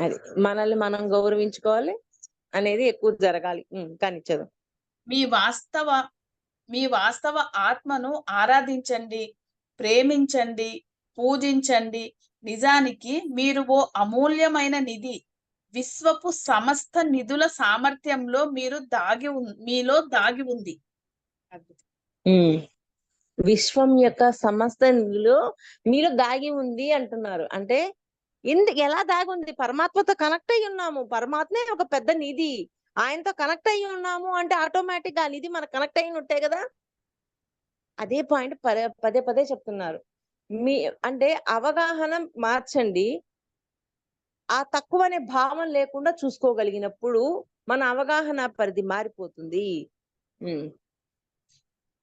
అది మనల్ని మనం గౌరవించుకోవాలి అనేది ఎక్కువ జరగాలి. కానీ చదువు. మీ వాస్తవ ఆత్మను ఆరాధించండి, ప్రేమించండి, పూజించండి. నిజానికి మీరు ఓ అమూల్యమైన నిధి. విశ్వపు సమస్త నిధుల సామర్థ్యంలో మీలో దాగి ఉంది. విశ్వం యొక్క సమస్త నిధులు మీలో దాగి ఉంది అంటున్నారు. అంటే ఎలా దాగి ఉంది? పరమాత్మతో కనెక్ట్ అయ్యి ఉన్నాము. పరమాత్మే ఒక పెద్ద నిధి. ఆయనతో కనెక్ట్ అయ్యి ఉన్నాము అంటే ఆటోమేటిక్ గా ఆ నిధి మనకు కనెక్ట్ అయి ఉంటే కదా. అదే పాయింట్ పదే పదే చెప్తున్నారు. అంటే అవగాహన మార్చండి. ఆ తక్కువ అనే భావం లేకుండా చూసుకోగలిగినప్పుడు మన అవగాహన పరిధి మారిపోతుంది.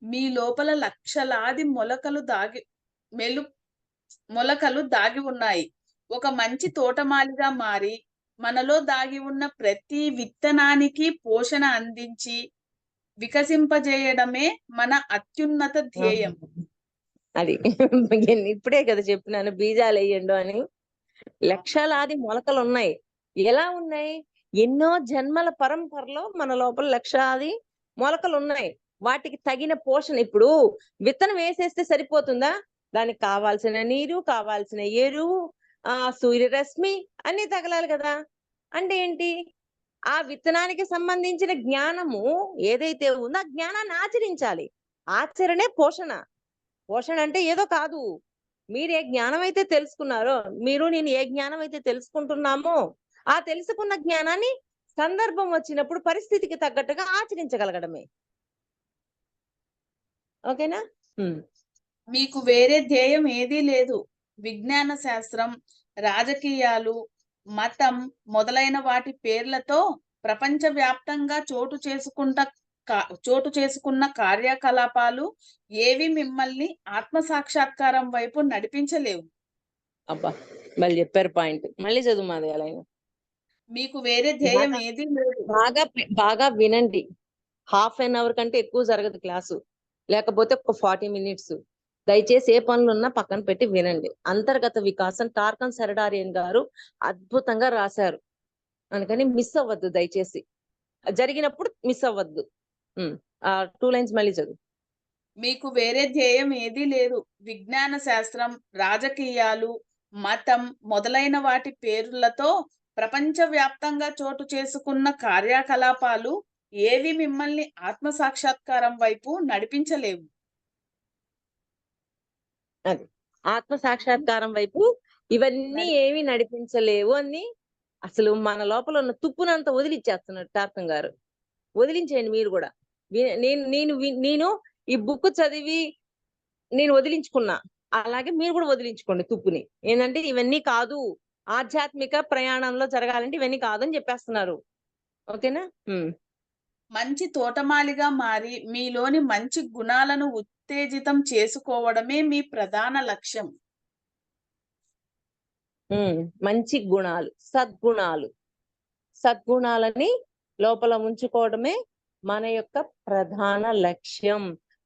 మీ లోపల లక్షలాది మొలకలు దాగి ఉన్నాయి. ఒక మంచి తోటమాలిగా మారి మనలో దాగి ఉన్న ప్రతి విత్తనానికి పోషణ అందించి వికసింపజేయడమే మన అత్యున్నత ధ్యేయం. అది ఇప్పుడే కదా చెప్పినాను, బీజాలు వేయండు అని. లక్షలాది మొలకలు ఉన్నాయి. ఎలా ఉన్నాయి? ఎన్నో జన్మల పరంపరలో మన లోపల లక్షలాది మొలకలు ఉన్నాయి. వాటికి తగిన పోషణ. ఇప్పుడు విత్తనం వేసేస్తే సరిపోతుందా? దానికి కావాల్సిన నీరు, కావాల్సిన ఎరువు, సూర్యరశ్మి అన్ని తగలాలి కదా. అంటే ఏంటి? ఆ విత్తనానికి సంబంధించిన జ్ఞానము ఏదైతే ఉందో ఆ జ్ఞానాన్ని ఆచరించాలి. ఆచరణే పోషణ. పోషణ అంటే ఏదో కాదు. మీరు ఏ జ్ఞానం అయితే తెలుసుకున్నారో, నేను ఏ జ్ఞానం అయితే తెలుసుకుంటున్నామో ఆ తెలుసుకున్న జ్ఞానాన్ని సందర్భం వచ్చినప్పుడు పరిస్థితికి తగ్గట్టుగా ఆచరించగలగడమే. ఓకేనా? మీకు వేరే ధ్యేయం ఏదీ లేదు. విజ్ఞాన శాస్త్రం, రాజకీయాలు, మతం మొదలైన వాటి పేర్లతో ప్రపంచవ్యాప్తంగా చోటు చేసుకున్న కార్యకలాపాలు ఏవి మిమ్మల్ని ఆత్మ సాక్షాత్కారం వైపు నడిపించలేవు. అబ్బా, మళ్ళీ చెప్పారు పాయింట్. మళ్ళీ చదువు మాది. మీకు వేరే ధ్యేయం ఏదీ లేదు. బాగా వినండి. హాఫ్ అన్ అవర్ కంటే ఎక్కువ జరగదు క్లాసు. లేకపోతే ఒక 40 మినిట్స్. దయచేసి ఏ పనులున్నా పక్కన పెట్టి వినండి. అంతర్గత వికాసం టార్కన్ సెరడారియన్ గారు అద్భుతంగా రాశారు. అందుకని మిస్ అవ్వద్దు దయచేసి. జరిగినప్పుడు మిస్ అవ్వద్దు. 2 లైన్స్ మళ్ళీ చదువు. మీకు వేరే ధ్యేయం ఏదీ లేదు. విజ్ఞాన శాస్త్రం, రాజకీయాలు, మతం మొదలైన వాటి పేర్లతో ప్రపంచవ్యాప్తంగా చోటు చేసుకున్న కార్యకలాపాలు ఏవి మిమ్మల్ని ఆత్మ సాక్షాత్కారం వైపు నడిపించలేవు. అది ఆత్మ సాక్షాత్కారం వైపు ఇవన్నీ ఏవి నడిపించలేవు అని అసలు మన లోపల ఉన్న తుప్పునంతా వదిలిచ్చేస్తున్నాడు టార్కన్ గారు. వదిలించేయండి మీరు కూడా. నేను ఈ బుక్ చదివి నేను వదిలించుకున్నా, అలాగే మీరు కూడా వదిలించుకోండి తుప్పుని. ఏంటంటే ఇవన్నీ కాదు, ఆధ్యాత్మిక ప్రయాణంలో జరగాలంటే ఇవన్నీ కాదని చెప్పేస్తున్నారు. ఓకేనా? మంచి తోటమాలిగా మారి మీలోని మంచి గుణాలను ఉత్తేజితం చేసుకోవడమే మీ ప్రధాన లక్ష్యం. మంచి గుణాలు, సద్గుణాలని లోపల ఉంచుకోవడమే మన యొక్క ప్రధాన లక్ష్యం.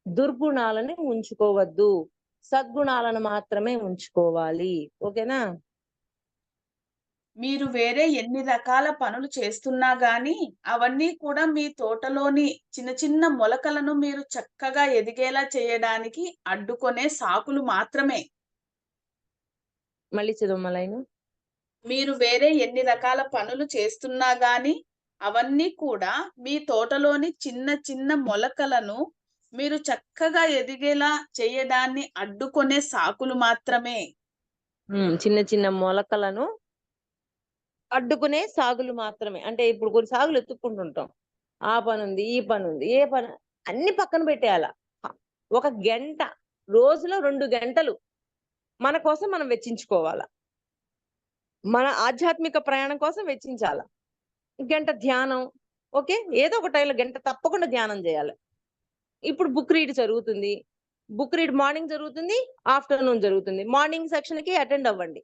దుర్గుణాలని ఉంచుకోవద్దు, సద్గుణాలను మాత్రమే ఉంచుకోవాలి. ఓకేనా? మీరు వేరే ఎన్ని రకాల పనులు చేస్తున్నా గానీ, అవన్నీ కూడా మీ తోటలోని చిన్న చిన్న మొలకలను మీరు చక్కగా ఎదిగేలా చేయడానికి అడ్డుకొనే సాకులు మాత్రమే. మళ్ళీ చదవమ్మా లైను. మీరు వేరే ఎన్ని రకాల పనులు చేస్తున్నా గానీ, అవన్నీ కూడా మీ తోటలోని చిన్న చిన్న మొలకలను మీరు చక్కగా ఎదిగేలా చేయడాన్ని అడ్డుకొనే సాకులు మాత్రమే. చిన్న చిన్న మొలకలను అడ్డుకునే సాగులు మాత్రమే. అంటే ఇప్పుడు కొన్ని సాగులు ఎత్తుక్కుంటుంటాం. ఆ పనుంది, ఈ పనుంది, ఏ పని అన్ని పక్కన పెట్టేయాల. ఒక గంట, రోజులో 2 గంటలు మన కోసం మనం వెచ్చించుకోవాల. మన ఆధ్యాత్మిక ప్రయాణం కోసం వెచ్చించాల. గంట ధ్యానం. ఓకే. ఏదో ఒక టైంలో గంట తప్పకుండా ధ్యానం చేయాలి. ఇప్పుడు బుక్ రీడ్ జరుగుతుంది. బుక్ రీడ్ మార్నింగ్ జరుగుతుంది, ఆఫ్టర్‌నూన్ జరుగుతుంది. మార్నింగ్ సెక్షన్‌కి అటెండ్ అవ్వండి.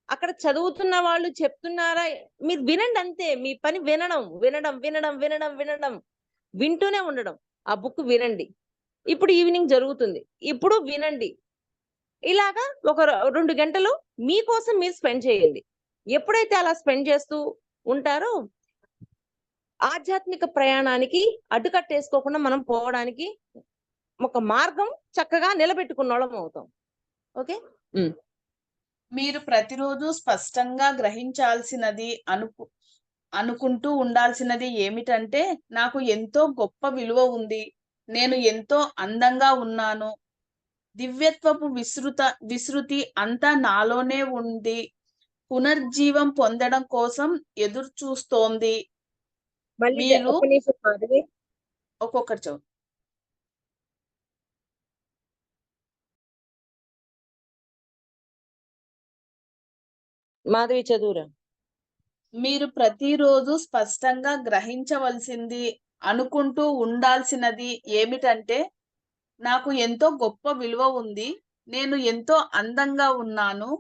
అక్కడ చదువుతున్న వాళ్ళు చెప్తున్నారా, మీరు వినండి అంతే. మీ పని వినడం, వినడం, వినడం, వినడం, వినడం. వింటూనే ఉండడం. ఆ బుక్ వినండి. ఇప్పుడు ఈవినింగ్ జరుగుతుంది. ఇప్పుడు వినండి. ఇలాగా ఒక 2 గంటలు మీకోసం మీరు స్పెండ్ చేయండి. ఎప్పుడైతే అలా స్పెండ్ చేస్తూ ఉంటారో, ఆధ్యాత్మిక ప్రయాణానికి అడ్డుకట్టేసుకోకుండా మనం పోవడానికి ఒక మార్గం చక్కగా నిలబెట్టుకున్నోళ్ళం అవుతాం. ఓకే. మీరు ప్రతిరోజు స్పష్టంగా గ్రహించాల్సినది అనుకుంటూ ఉండాల్సినది ఏమిటంటే, నాకు ఎంతో గొప్ప విలువ ఉంది. నేను ఎంతో అందంగా ఉన్నాను. దివ్యత్వపు విసృతి అంతా నాలోనే ఉంది. పునర్జీవం పొందడం కోసం ఎదురుచూస్తోంది. మళ్ళీ మీరు ఒక్క నిమిషం మాధవి. ఒక్కొక్కటి చదువు. మాధవి చదువురా. మీరు ప్రతిరోజు స్పష్టంగా గ్రహించవలసింది అనుకుంటూ ఉండాల్సినది ఏమిటంటే, నాకు ఎంతో గొప్ప విలువ ఉంది. నేను ఎంతో అందంగా ఉన్నాను.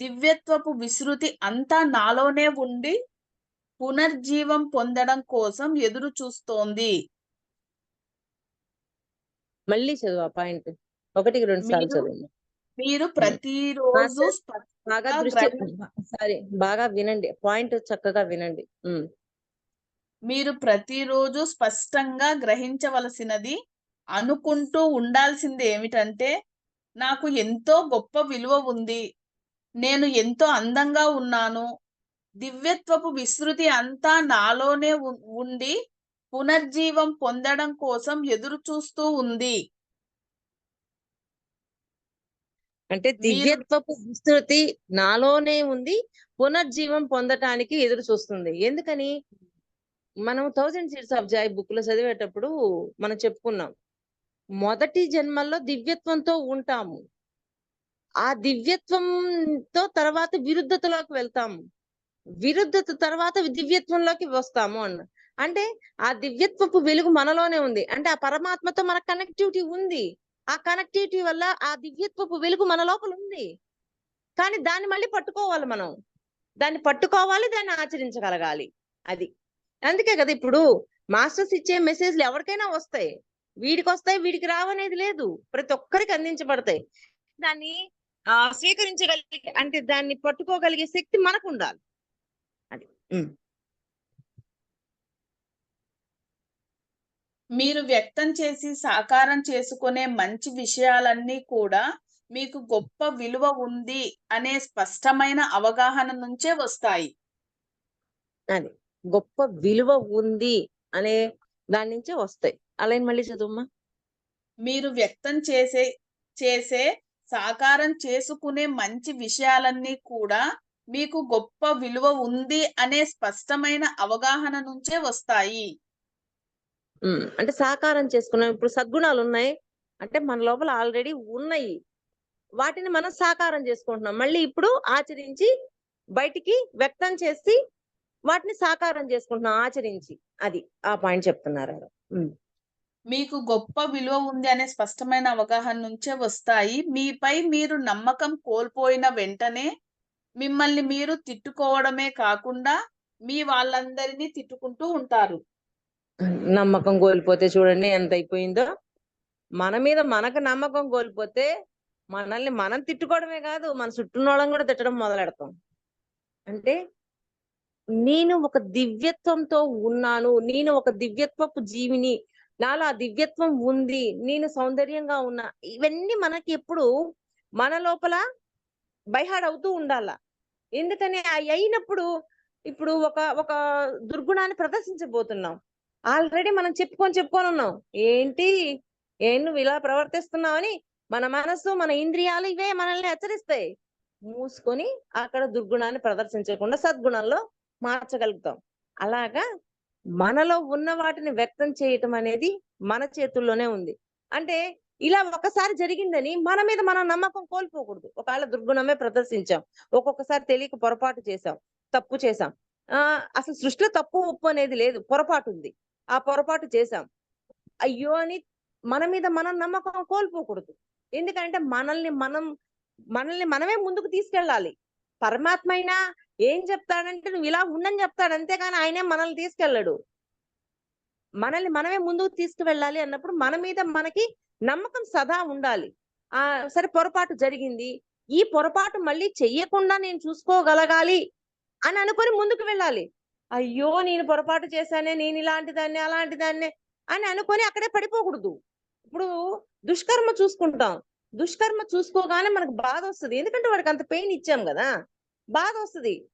దివ్యత్వపు విసృతి అంతా నాలోనే ఉండి, పునర్జీవం పొందడం కోసం ఎదురు చూస్తోంది. మళ్ళీ చదువు ఆ పాయింట్. 1కి 2 సార్లు మీరు చదవండి. మీరు ప్రతిరోజు మాస్టర్ బాగా స్పష్టంగా దృష్టి సారీ బాగా వినండి. పాయింట్ చక్కగా వినండి. మీరు ప్రతిరోజు స్పష్టంగా గ్రహించవలసినది అనుకుంటూ ఉండాల్సింది ఏమిటంటే, నాకు ఎంతో గొప్ప విలువ ఉంది. నేను ఎంతో అందంగా ఉన్నాను. దివ్యత్వపు విస్తృతి అంతా నాలోనే ఉండి, పునర్జీవం పొందడం కోసం ఎదురు చూస్తూ ఉంది. అంటే మీరు దివ్యత్వపు విస్తృతి నాలోనే ఉంది. పునర్జీవం పొందటానికి ఎదురు చూస్తుంది. ఎందుకని? మనం 1000 సీడ్స్ ఆఫ్ జాయ్ బుక్ లో చదివేటప్పుడు మనం చెప్పుకున్నాం. మొదటి జన్మల్లో దివ్యత్వంతో ఉంటాము. ఆ దివ్యత్వంతో తర్వాత విరుద్ధతలోకి వెళ్తాము. విరుద్ధత తర్వాత దివ్యత్వంలోకి వస్తాము అన్న. అంటే ఆ దివ్యత్వపు వెలుగు మనలోనే ఉంది. అంటే ఆ పరమాత్మతో మన కనెక్టివిటీ ఉంది. ఆ కనెక్టివిటీ వల్ల ఆ దివ్యత్వపు వెలుగు మన లోపల ఉంది. కానీ దాన్ని మళ్ళీ పట్టుకోవాలి మనం. దాన్ని పట్టుకోవాలి, దాన్ని ఆచరించగలగాలి. అది. అందుకే కదా ఇప్పుడు మాస్టర్స్ ఇచ్చే మెసేజ్‌లు ఎవరికైనా వస్తాయి. వీడికొస్తాయి, వీడికి రావనేది లేదు. ప్రతి ఒక్కరికి అందించబడతాయి. దాన్ని స్వీకరించగలిగే అంటే దాన్ని పట్టుకోగలిగే శక్తి మనకుండాలి. అది. మీరు వ్యక్తం చేసి సాకారం చేసుకునే మంచి విషయాలన్నీ కూడా మీకు గొప్ప విలువ ఉంది అనే స్పష్టమైన అవగాహన నుంచే వస్తాయి. అది. గొప్ప విలువ ఉంది అనే దాని నుంచే వస్తాయి. అలాని మళ్ళీ చదువమ్మా. మీరు వ్యక్తం చేసే సాకారం చేసుకునే మంచి విషయాలన్నీ కూడా మీకు గొప్ప విలువ ఉంది అనే స్పష్టమైన అవగాహన నుంచే వస్తాయి. అంటే సాకారం చేసుకున్నాం. ఇప్పుడు సద్గుణాలు ఉన్నాయి. అంటే మన లోపల ఆల్రెడీ ఉన్నాయి. వాటిని మనం సాకారం చేసుకుంటున్నాం. మళ్ళీ ఇప్పుడు ఆచరించి బయటికి వ్యక్తం చేసి వాటిని సాకారం చేసుకుంటున్నాం ఆచరించి. అది. ఆ పాయింట్ చెప్తున్నారు. మీకు గొప్ప విలువ ఉంది అనే స్పష్టమైన అవగాహన నుంచే వస్తాయి. మీపై మీరు నమ్మకం కోల్పోయిన వెంటనే మిమ్మల్ని మీరు తిట్టుకోవడమే కాకుండా మీ వాళ్ళందరినీ తిట్టుకుంటూ ఉంటారు. నమ్మకం కోల్పోతే చూడండి ఎంత అయిపోయిందో. మన మీద మనకు నమ్మకం కోల్పోతే మనల్ని మనం తిట్టుకోవడమే కాదు, మన చుట్టూనోళ్ళని కూడా తిట్టడం మొదలెడతాం. అంటే నేను ఒక దివ్యత్వంతో ఉన్నాను. నేను ఒక దివ్యత్వపు జీవిని. నాలో ఆ దివ్యత్వం ఉంది. నేను సౌందర్యంగా ఉన్నా. ఇవన్నీ మనకి ఎప్పుడు మన లోపల బై హార్ట్ అవుతూ ఉండాల. ఎందుకని అయినప్పుడు ఇప్పుడు ఒక ఒక దుర్గుణాన్ని ప్రదర్శించబోతున్నాం. ఆల్రెడీ మనం చెప్పుకొని ఉన్నాం. ఏంటి? నువ్వు ఇలా ప్రవర్తిస్తున్నావని మన మనస్సు, మన ఇంద్రియాలు ఇవే మనల్ని హెచ్చరిస్తాయి. మూసుకొని అక్కడ దుర్గుణాన్ని ప్రదర్శించకుండా సద్గుణంలో మార్చగలుగుతాం. అలాగా మనలో ఉన్న వాటిని వ్యక్తం చేయటం అనేది మన చేతుల్లోనే ఉంది. అంటే ఇలా ఒకసారి జరిగిందని మన మీద మనం నమ్మకం కోల్పోకూడదు. ఒకవేళ దుర్గుణమే ప్రదర్శించాం. ఒక్కొక్కసారి తెలియక పొరపాటు చేశాం. తప్పు చేశాం. అసలు సృష్టిలో తప్పు, ఒప్పు అనేది లేదు. పొరపాటుంది. ఆ పొరపాటు చేశాం. అయ్యో! అని మన మీద మనం నమ్మకం కోల్పోకూడదు. ఎందుకంటే మనల్ని మనమే ముందుకు తీసుకెళ్ళాలి. పరమాత్మ అయినా ఏం చెప్తాడంటే నువ్వు ఇలా ఉండని చెప్తాడు. అంతేగాని ఆయనేం మనల్ని తీసుకెళ్ళడు. మనల్ని మనమే ముందుకు తీసుకువెళ్ళాలి అన్నప్పుడు మన మీద మనకి నమ్మకం సదా ఉండాలి. సరే పొరపాటు జరిగింది. ఈ పొరపాటు మళ్ళీ చెయ్యకుండా నేను చూసుకోగలగాలి అని అనుకొని ముందుకు వెళ్ళాలి. అయ్యో! నేను పొరపాటు చేశానే, నేను ఇలాంటి దాన్నే, అలాంటి దాన్నే అని అనుకొని అక్కడే పడిపోకూడదు. ఇప్పుడు దుష్కర్మ చూసుకుంటాం. దుష్కర్మ చూసుకోగానే మనకు బాధొస్తది. ఎందుకంటే వాడికి అంత పెయిన్ ఇచ్చాం గదా! బాధొస్తది.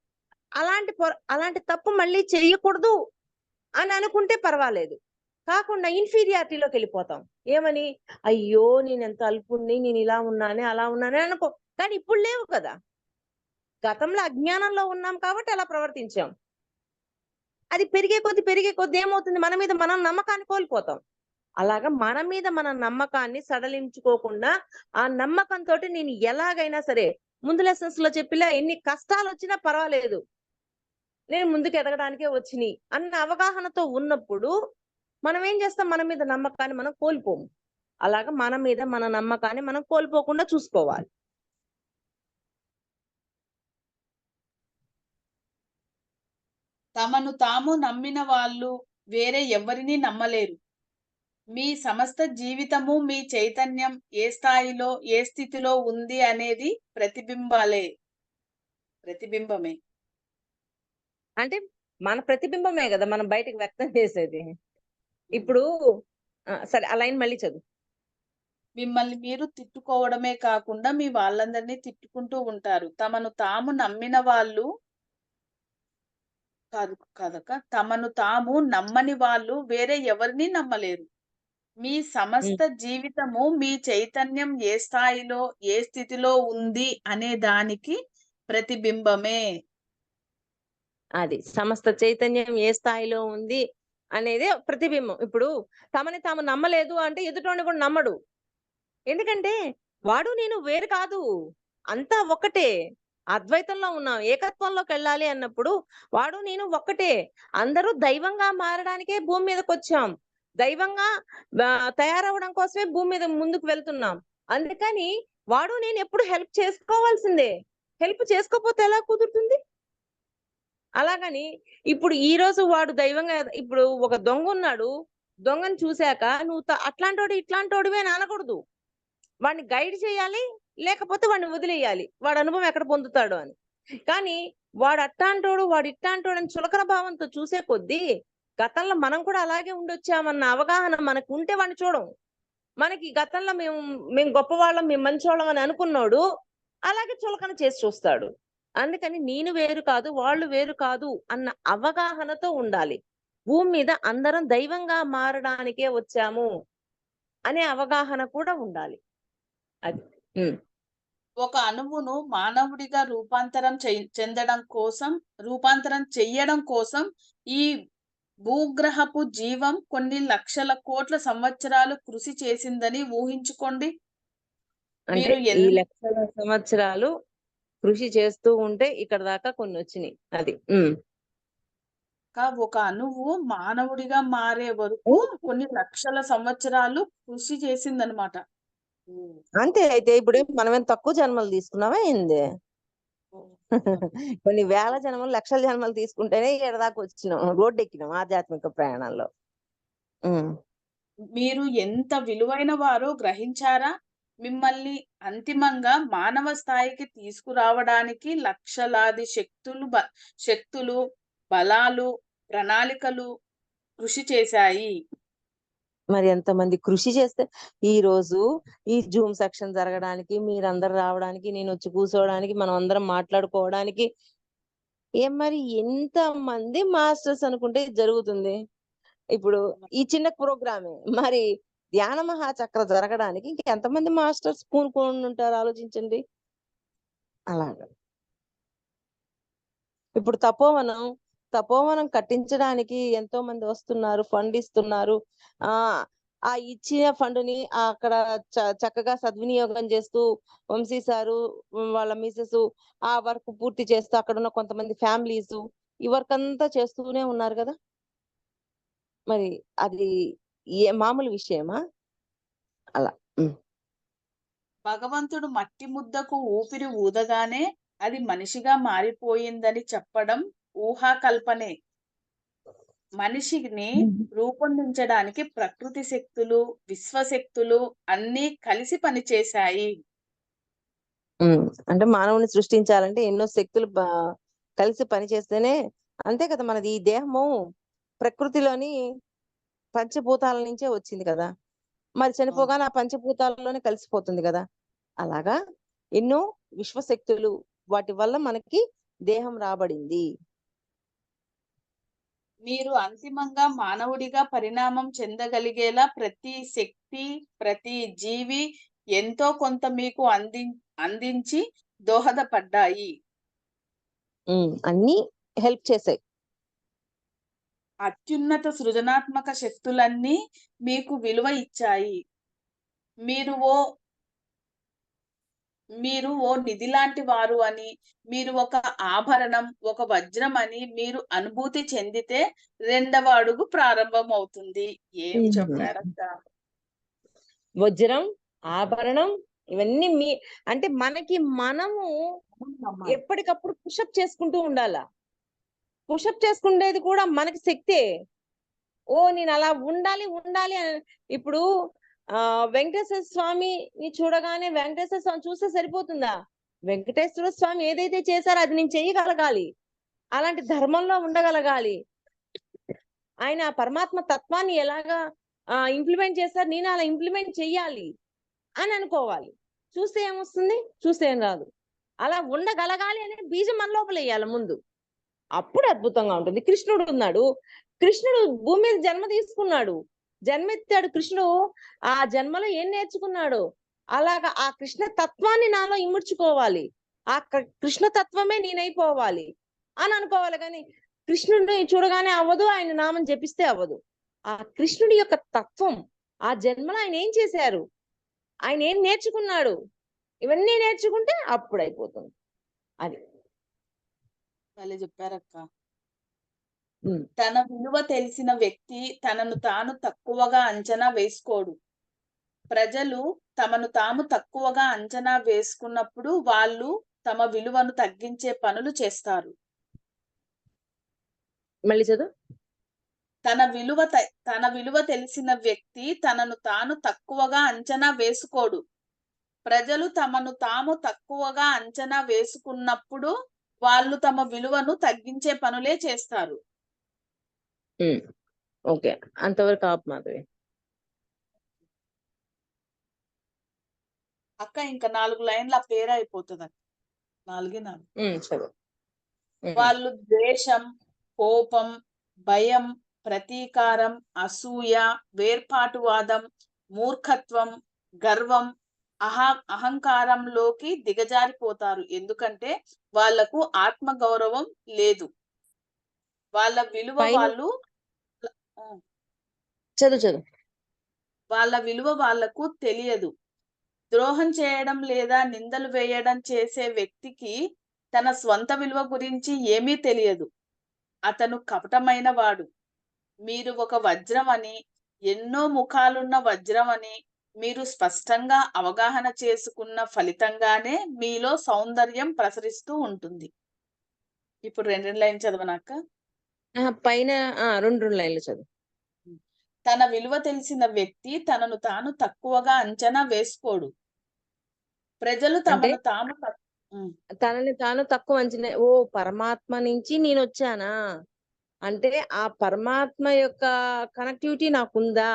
అలాంటి తప్పు మళ్ళీ చెయ్యకూడదు అని అనుకుంటే పర్వాలేదు. కాకుండా ఇన్ఫీరియారిటీలోకెళ్ళిపోతాం. ఏమని? అయ్యో! నేనెంత అల్పుడిని, నేనిలా ఉన్నానే, అలా ఉన్నానే అనుకో. కానీ ఇప్పుడు లేవు కదా! గతంలో అజ్ఞానంలో ఉన్నాం కాబట్టి అలా ప్రవర్తించాం. అది పెరిగే కొద్దీ ఏమవుతుంది? మన మీద మనం నమ్మకాన్ని కోల్పోతాం. అలాగా మన మీద మన నమ్మకాన్ని సడలించుకోకుండా, ఆ నమ్మకంతోటి నేను ఎలాగైనా సరే ముందు లెసన్స్‌లో చెప్పిలా ఎన్ని కష్టాలొచ్చినా పర్వాలేదు. నేను ముందుకు ఎదగడానికే వచ్చినియి అన్న అవగాహనతో ఉన్నప్పుడు, మనం ఏం చేస్తాం? మన మీద నమ్మకాన్ని మనం కోల్పోము. అలాగా మన మీద మన నమ్మకాన్ని మనం కోల్పోకుండా చూసుకోవాలి. తమను తాము నమ్మిన వాళ్ళు వేరే ఎవ్వరినీ నమ్మలేరు. మీ సమస్త జీవితము, మీ చైతన్యం ఏ స్థాయిలో, ఏ స్థితిలో ఉంది అనేది ప్రతిబింబమే. అంటే మన ప్రతిబింబమే గదా! మనం బయటకి వ్యక్తం చేసేది. హ్మ్. ఇప్పుడు సరే ఆ లైన్ మళ్ళీ చదువు. మిమ్మల్ని మీరు తిట్టుకోవడమే కాకుండా మీ వాళ్ళందరినీ తిట్టుకుంటూ ఉంటారు. తమను తాము నమ్మిన వాళ్ళు తమను తాము నమ్మని వాళ్ళు వేరే ఎవరిని నమ్మలేరు. మీ హ్మ్. సమస్త జీవితము, మీ చైతన్యం ఏ స్థాయిలో, ఏ స్థితిలో ఉంది అనే దానికి ప్రతిబింబమే. అది. సమస్త చైతన్యం ఏ స్థాయిలో ఉంది అనేదే ప్రతిబింబం. ఇప్పుడు తమని తాము నమ్మలేదు అంటే ఎదుటోడిని కూడా నమ్మడు. ఎందుకంటే వాడు నేను వేరు కాదు. అంతా ఒక్కటే. అద్వైతంలో ఉన్నాం. ఏకత్వంలోకెళ్ళాలి అన్నప్పుడు వాడు నేను ఒక్కటే. అందరూ దైవంగా మారడానికే భూమి మీదకొచ్చాం. దైవంగా తయారవ్వడం కోసమే భూమి మీద ముందుకు వెళ్తున్నాం. అందుకని వాడు నేను ఎప్పుడు హెల్ప్ చేసుకోవాల్సిందే. హెల్ప్ చేసుకోకపోతే ఎలా కుదురుతుంది? అలాగని ఇప్పుడు ఈరోజు వాడు దైవంగా ఇప్పుడు ఒక దొంగున్నాడు. దొంగని చూసాక నువ్వు అట్లాంటోడు, ఇట్లాంటోడివి అని అనకూడదు. వాడిని గైడ్ చేయాలి. లేకపోతే వాడిని వదిలేయాలి. వాడి అనుభవం ఎక్కడ పొందుతాడో అని. కానీ వాడు అట్టాంటోడు, వాడు ఇట్టాంటోడని చులకన భావంతో చూసే కొద్దీ గతంలో మనం కూడా అలాగే ఉండొచ్చామన్న అవగాహన మనకుంటే వాడిని చూడం. మనకి గతంలో మేము గొప్పవాళ్ళం, మేము మంచోళ్ళం అని అనుకున్నోడు అలాగే చులకన చేసి చూస్తాడు. అందుకని నేను వేరు కాదు, వాళ్ళు వేరు కాదు అన్న అవగాహనతో ఉండాలి. భూమి మీద అందరం దైవంగా మారడానికే వచ్చాము అనే అవగాహన కూడా ఉండాలి. అది. హ్మ్. ఒక అణువును మానవుడిగా రూపాంతరం చెయ్యడం కోసం ఈ భూగ్రహపు జీవం కొన్ని లక్షల కోట్ల సంవత్సరాలు కృషి చేసిందని ఊహించుకోండి. అంటే మీరు ఈ లక్షల సంవత్సరాలు కృషి చేస్తూ ఉంటే ఇక్కడ దాకా కొన్నొచ్చినియి. అది. హ్మ్. ఒక అణువు మానవుడిగా మారే వరకు కొన్ని లక్షల సంవత్సరాలు కృషి చేసిందనమాట. అంతే అయితే ఇప్పుడు మనమేం తక్కువ జన్మలు తీసుకున్నామా ఏంది? కొన్ని వేల జన్మలు, లక్షల జన్మలు తీసుకుంటేనే ఈడ దాకా వచ్చినాం. రోడ్డెక్కినాం ఆధ్యాత్మిక ప్రయాణంలో. హ్మ్. మీరు ఎంత విలువైన వారో గ్రహించారా? మిమ్మల్ని అంతిమంగా మానవ స్థాయికి తీసుకురావడానికి లక్షలాది శక్తులు, బలాలు, ప్రణాళికలు కృషి చేశాయి. మరి ఎంతమంది కృషి చేస్తే ఈ రోజు ఈ జూమ్ సెక్షన్ జరగడానికి, మీరందరూ రావడానికి, నేను వచ్చి కూర్చోవడానికి, మనం అందరం మాట్లాడుకోవడానికి మరి ఎంత మంది మాస్టర్స్ అనుకుంటే ఇది జరుగుతుంది. ఇప్పుడు ఈ చిన్న ప్రోగ్రామే మరి ధ్యాన మహాచక్ర జరగడానికి ఇంకెంతమంది మాస్టర్స్ పూనుకొని ఉంటారు ఆలోచించండి. అలాగా ఇప్పుడు తపోవనం కట్టించడానికి ఎంతో మంది వస్తున్నారు, ఫండ్ ఇస్తున్నారు. ఆ ఆ ఇచ్చిన ఫండ్‌ని అక్కడ చక్కగా సద్వినియోగం చేస్తూ వంశీ సారు, వాళ్ళ మిసెస్ ఆ వర్క్ పూర్తి చేస్తూ అక్కడున్న కొంతమంది ఫ్యామిలీసు ఈ వర్క్ అంతా చేస్తూనే ఉన్నారు గదా! మరి అది మామూలు విషయమా? అలా. హ్మ్. భగవంతుడు మట్టి ముద్దకు ఊపిరి ఊదగానే అది మనిషిగా మారిపోయిందని చెప్పడం ఊహాకల్పనే. మనిషిని రూపొందించడానికి ప్రకృతి శక్తులు, విశ్వశక్తులు అన్నీ కలిసి పనిచేశాయి. అంటే మానవుని సృష్టించాలంటే ఎన్నో శక్తులు కలిసి పనిచేస్తేనే అంతే కదా! మనది ఈ దేహము ప్రకృతిలోని పంచభూతాల నుంచే వచ్చింది కదా! మరి ఆ! చనిపోగానే ఆ పంచభూతాల్లోనే కలిసిపోతుంది గదా! అలాగా ఎన్నో విశ్వశక్తులు వాటి వల్ల మనకి దేహం రాబడింది. మీరు అంతిమంగా మానవుడిగా పరిణామం చెందగలిగేలా ప్రతి శక్తి, ప్రతి జీవి ఎంతో కొంత మీకు అందించి దోహదపడ్డాయి. అన్నీ హెల్ప్ చేసాయి. అత్యున్నత సృజనాత్మక శక్తులన్నీ మీకు విలువ ఇచ్చాయి. మీరు ఓ మీరు ఓ నిధిలాంటి వారు అని, మీరు ఒక ఆభరణం, ఒక వజ్రం అని మీరు అనుభూతి చెందితే రెండవ అడుగు ప్రారంభమవుతుంది. ఏం హుహు. చెప్పారక్క? వజ్రం, ఆభరణం ఇవన్నీ అంటే మనము నమ్మాలి. ఎప్పటికప్పుడు పుషప్ చేసుకుంటూ ఉండాలా. పుషప్ చేసుకుండేది కూడా మనకి శక్తే. నేను అలా ఉండాలి అని ఇప్పుడు వెంకటేశ్వర స్వామిని చూడగానే వెంకటేశ్వర స్వామి చూస్తే సరిపోతుందా? వెంకటేశ్వర స్వామి ఏదైతే చేశారో అది నేను చేయగలగాలి. అలాంటి ధర్మంలో ఉండగలగాలి. ఆయన పరమాత్మ తత్వాన్ని ఎలాగా ఇంప్లిమెంట్ చేశారు, నేను అలా ఇంప్లిమెంట్ చెయ్యాలి అని అనుకోవాలి. చూస్తే ఏమొస్తుంది? చూస్తే ఏం రాదు. అలా ఉండగలగాలి అనే బీజం మన లోపలెయ్యాలి ముందు. అప్పుడు అద్భుతంగా ఉంటుంది. కృష్ణుడు ఉన్నాడు. కృష్ణుడు భూమి మీద జన్మ తీసుకున్నాడు. జన్మెత్తాడు కృష్ణుడు. ఆ జన్మలో ఏం నేర్చుకున్నాడో, అలాగా ఆ కృష్ణ తత్వాన్ని నాలో ఇముడ్చుకోవాలి. ఆ కృష్ణ తత్వమే నేనైపోవాలి అని అనుకోవాలి గాని, కృష్ణుడిని చూడగానే అవ్వదు. ఆయన నామం జపిస్తే అవ్వదు. ఆ కృష్ణుడి యొక్క తత్వం, ఆ జన్మలో ఆయన ఏం చేశారు? ఆయన ఏం నేర్చుకున్నాడు? ఇవన్నీ నేర్చుకుంటే అప్పుడైపోతుంది. అది. భలే చెప్పారక్క. హ్మ్. తన విలువ తెలిసిన వ్యక్తి తనను తాను తక్కువగా అంచనా వేసుకోడు. ప్రజలు తమను తాము తక్కువగా అంచనా వేసుకున్నప్పుడు వాళ్ళు తమ విలువను తగ్గించే పనులు చేస్తారు. మళ్ళీ చదువు. తన విలువ తెలిసిన వ్యక్తి తనను తాను తక్కువగా అంచనా వేసుకోడు. ప్రజలు తమను తాము తక్కువగా అంచనా వేసుకున్నప్పుడు వాళ్ళు తమ విలువను తగ్గించే పనులే చేస్తారు. హ్మ్. ఓకే. అంతవరకు ఆపు మాధవి. అక్క ఇంకా 4 లైన్‌ల ఆ పేరైపోతదక్క. 4 చదువు. వాళ్ళు ద్వేషం, కోపం, భయం, ప్రతీకారం, అసూయ, వేర్పాటువాదం, మూర్ఖత్వం, గర్వం, అహంకారంలోకి దిగజారిపోతారు. ఎందుకంటే వాళ్ళకు ఆత్మగౌరవం లేదు. వాళ్ళ విలువ పైన వాళ్ళు ఆ! చదువు. వాళ్ళ విలువ వాళ్ళకు తెలియదు. ద్రోహం చేయడం లేదా నిందలు వేయడం చేసే వ్యక్తికి తన స్వంత విలువ గురించి ఏమీ తెలియదు. అతను కపటమైన వాడు. మీరు ఒక వజ్రమని, ఎన్నో ముఖాలున్న వజ్రమని మీరు స్పష్టంగా అవగాహన చేసుకున్న ఫలితంగానే మీలో సౌందర్యం ప్రసరిస్తూ ఉంటుంది. ఇప్పుడు 2 లైన్‌లు చదవనాక్క? పైన 2 లైన్‌లు చదువు. తన విలువ తెలిసిన వ్యక్తి తనను తాను తక్కువగా అంచనా వేసుకోడు. ప్రజలు అంటే తమను తాము ఉమ్, తనని తాను తక్కువ అంచనా ఓ పరమాత్మ నుంచి నేను వచ్చానా అంటే ఆ పరమాత్మ యొక్క కనెక్టివిటీ నాకుందా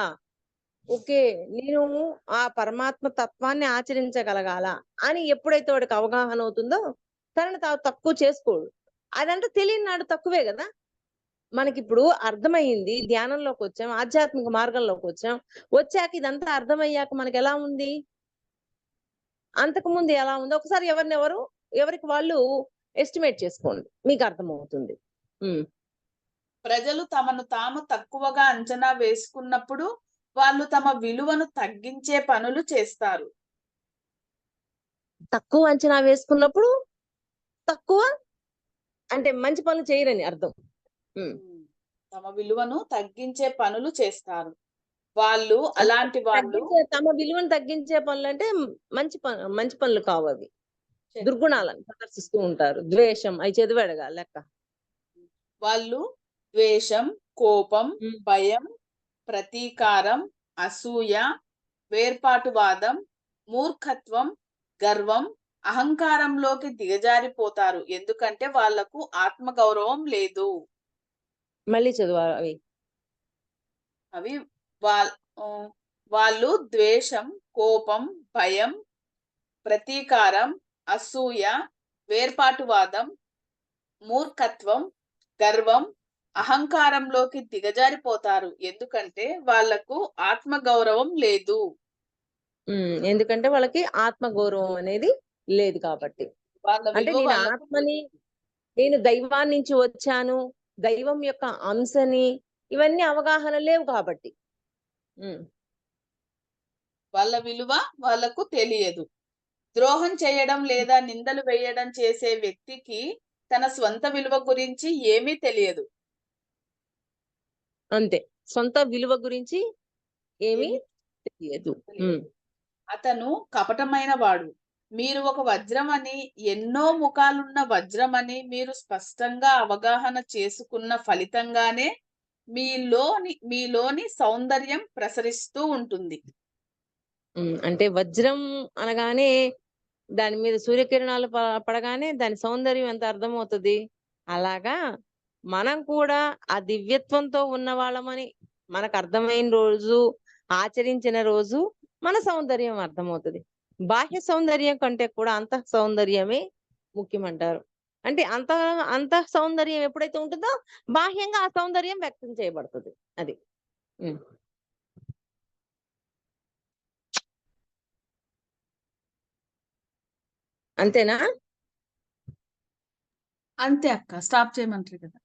ఓకే నేను ఆ పరమాత్మ తత్వాన్ని ఆచరించగలగాల అని ఎప్పుడైతే వాడికి అవగాహన అవుతుందో తనని తాను తక్కువ చేసుకోడు అదంతా తెలియని నాడు తక్కువే కదా మనకిప్పుడు అర్థమైంది ధ్యానంలోకి వచ్చాం ఆధ్యాత్మిక మార్గంలోకి వచ్చాక ఇదంతా అర్థమయ్యాక మనకి ఎలా ఉంది అంతకు ముందు ఎలా ఉందో ఒకసారి ఎవరికి వాళ్ళు ఎస్టిమేట్ చేసుకోండి మీకు అర్థమవుతుంది ఉమ్. ప్రజలు తమను తాము తక్కువగా అంచనా వేసుకున్నప్పుడు వాళ్ళు తమ విలువను తగ్గించే పనులు చేస్తారు. తక్కువ అంచనా వేసుకున్నప్పుడు తక్కువ అంటే మంచి పనులు చేయరని అర్థం ఉమ్. తమ విలువను తగ్గించే పనులు చేస్తారు. వాళ్ళు అలాంటి వాళ్ళు తమ విలువను తగ్గించే పనులు అంటే మంచి పనులు కావు అవి దుర్గుణాలను ప్రదర్శిస్తూ ఉంటారు ద్వేషం అవి చదివాడుగా లెక్క వాళ్ళు ద్వేషం, కోపం, ఉమ్. భయం, ప్రతీకారం, అసూయ, వేర్పాటువాదం, మూర్ఖత్వం, గర్వం, అహంకారంలోకి దిగజారిపోతారు. ఎందుకంటే వాళ్లకు ఆత్మగౌరవం లేదు. మళ్ళీ చదువు అవి వాళ్ళు ద్వేషం, కోపం, భయం, ప్రతీకారం, అసూయ, వేర్పాటువాదం, మూర్ఖత్వం, గర్వం, అహంకారంలోకి దిగజారిపోతారు. ఎందుకంటే వాళ్లకు ఆత్మగౌరవం లేదు. ఎందుకంటే వాళ్ళకి ఆత్మ గౌరవం అనేది లేదు కాబట్టి వాళ్ళ అంటే విలువ నేను వాళ్ళకు ఆత్మని నేను దైవాన్ని నుంచి వచ్చాను దైవం యొక్క అంశని ఇవన్నీ అవగాహన లేవు కాబట్టి వాళ్ళ విలువ వాళ్ళకు తెలియదు. ద్రోహం చేయడం లేదా నిందలు వేయడం చేసే వ్యక్తికి తన స్వంత విలువ గురించి ఏమీ తెలియదు. అంతే సొంత విలువ గురించి ఏమీ తెలియదు. అతను కపటమైన వాడు. మీరు ఒక వజ్రమని, ఎన్నో ముఖాలున్న వజ్రమని మీరు స్పష్టంగా అవగాహన చేసుకున్న ఫలితంగానే మీలోని సౌందర్యం ప్రసరిస్తూ ఉంటుంది. అంటే వజ్రం అనగానే దాని మీద సూర్యకిరణాలు పడగానే దాని సౌందర్యం ఎంత అర్థమవుతుంది అలాగా మనం కూడా ఆ దివ్యత్వంతో ఉన్న వాళ్ళమని మనకు అర్థమైన రోజు ఆచరించిన రోజు మన సౌందర్యం అర్థమవుతుంది. బాహ్య సౌందర్యం కంటే కూడా అంత సౌందర్యమే ముఖ్యమంటారు. అంటే అంత సౌందర్యం ఎప్పుడైతే ఉంటుందో బాహ్యంగా ఆ సౌందర్యం వ్యక్తం చేయబడుతుంది. అది అంతేనా? అంతే అక్క. స్టాప్ చేయమంటారు కదా.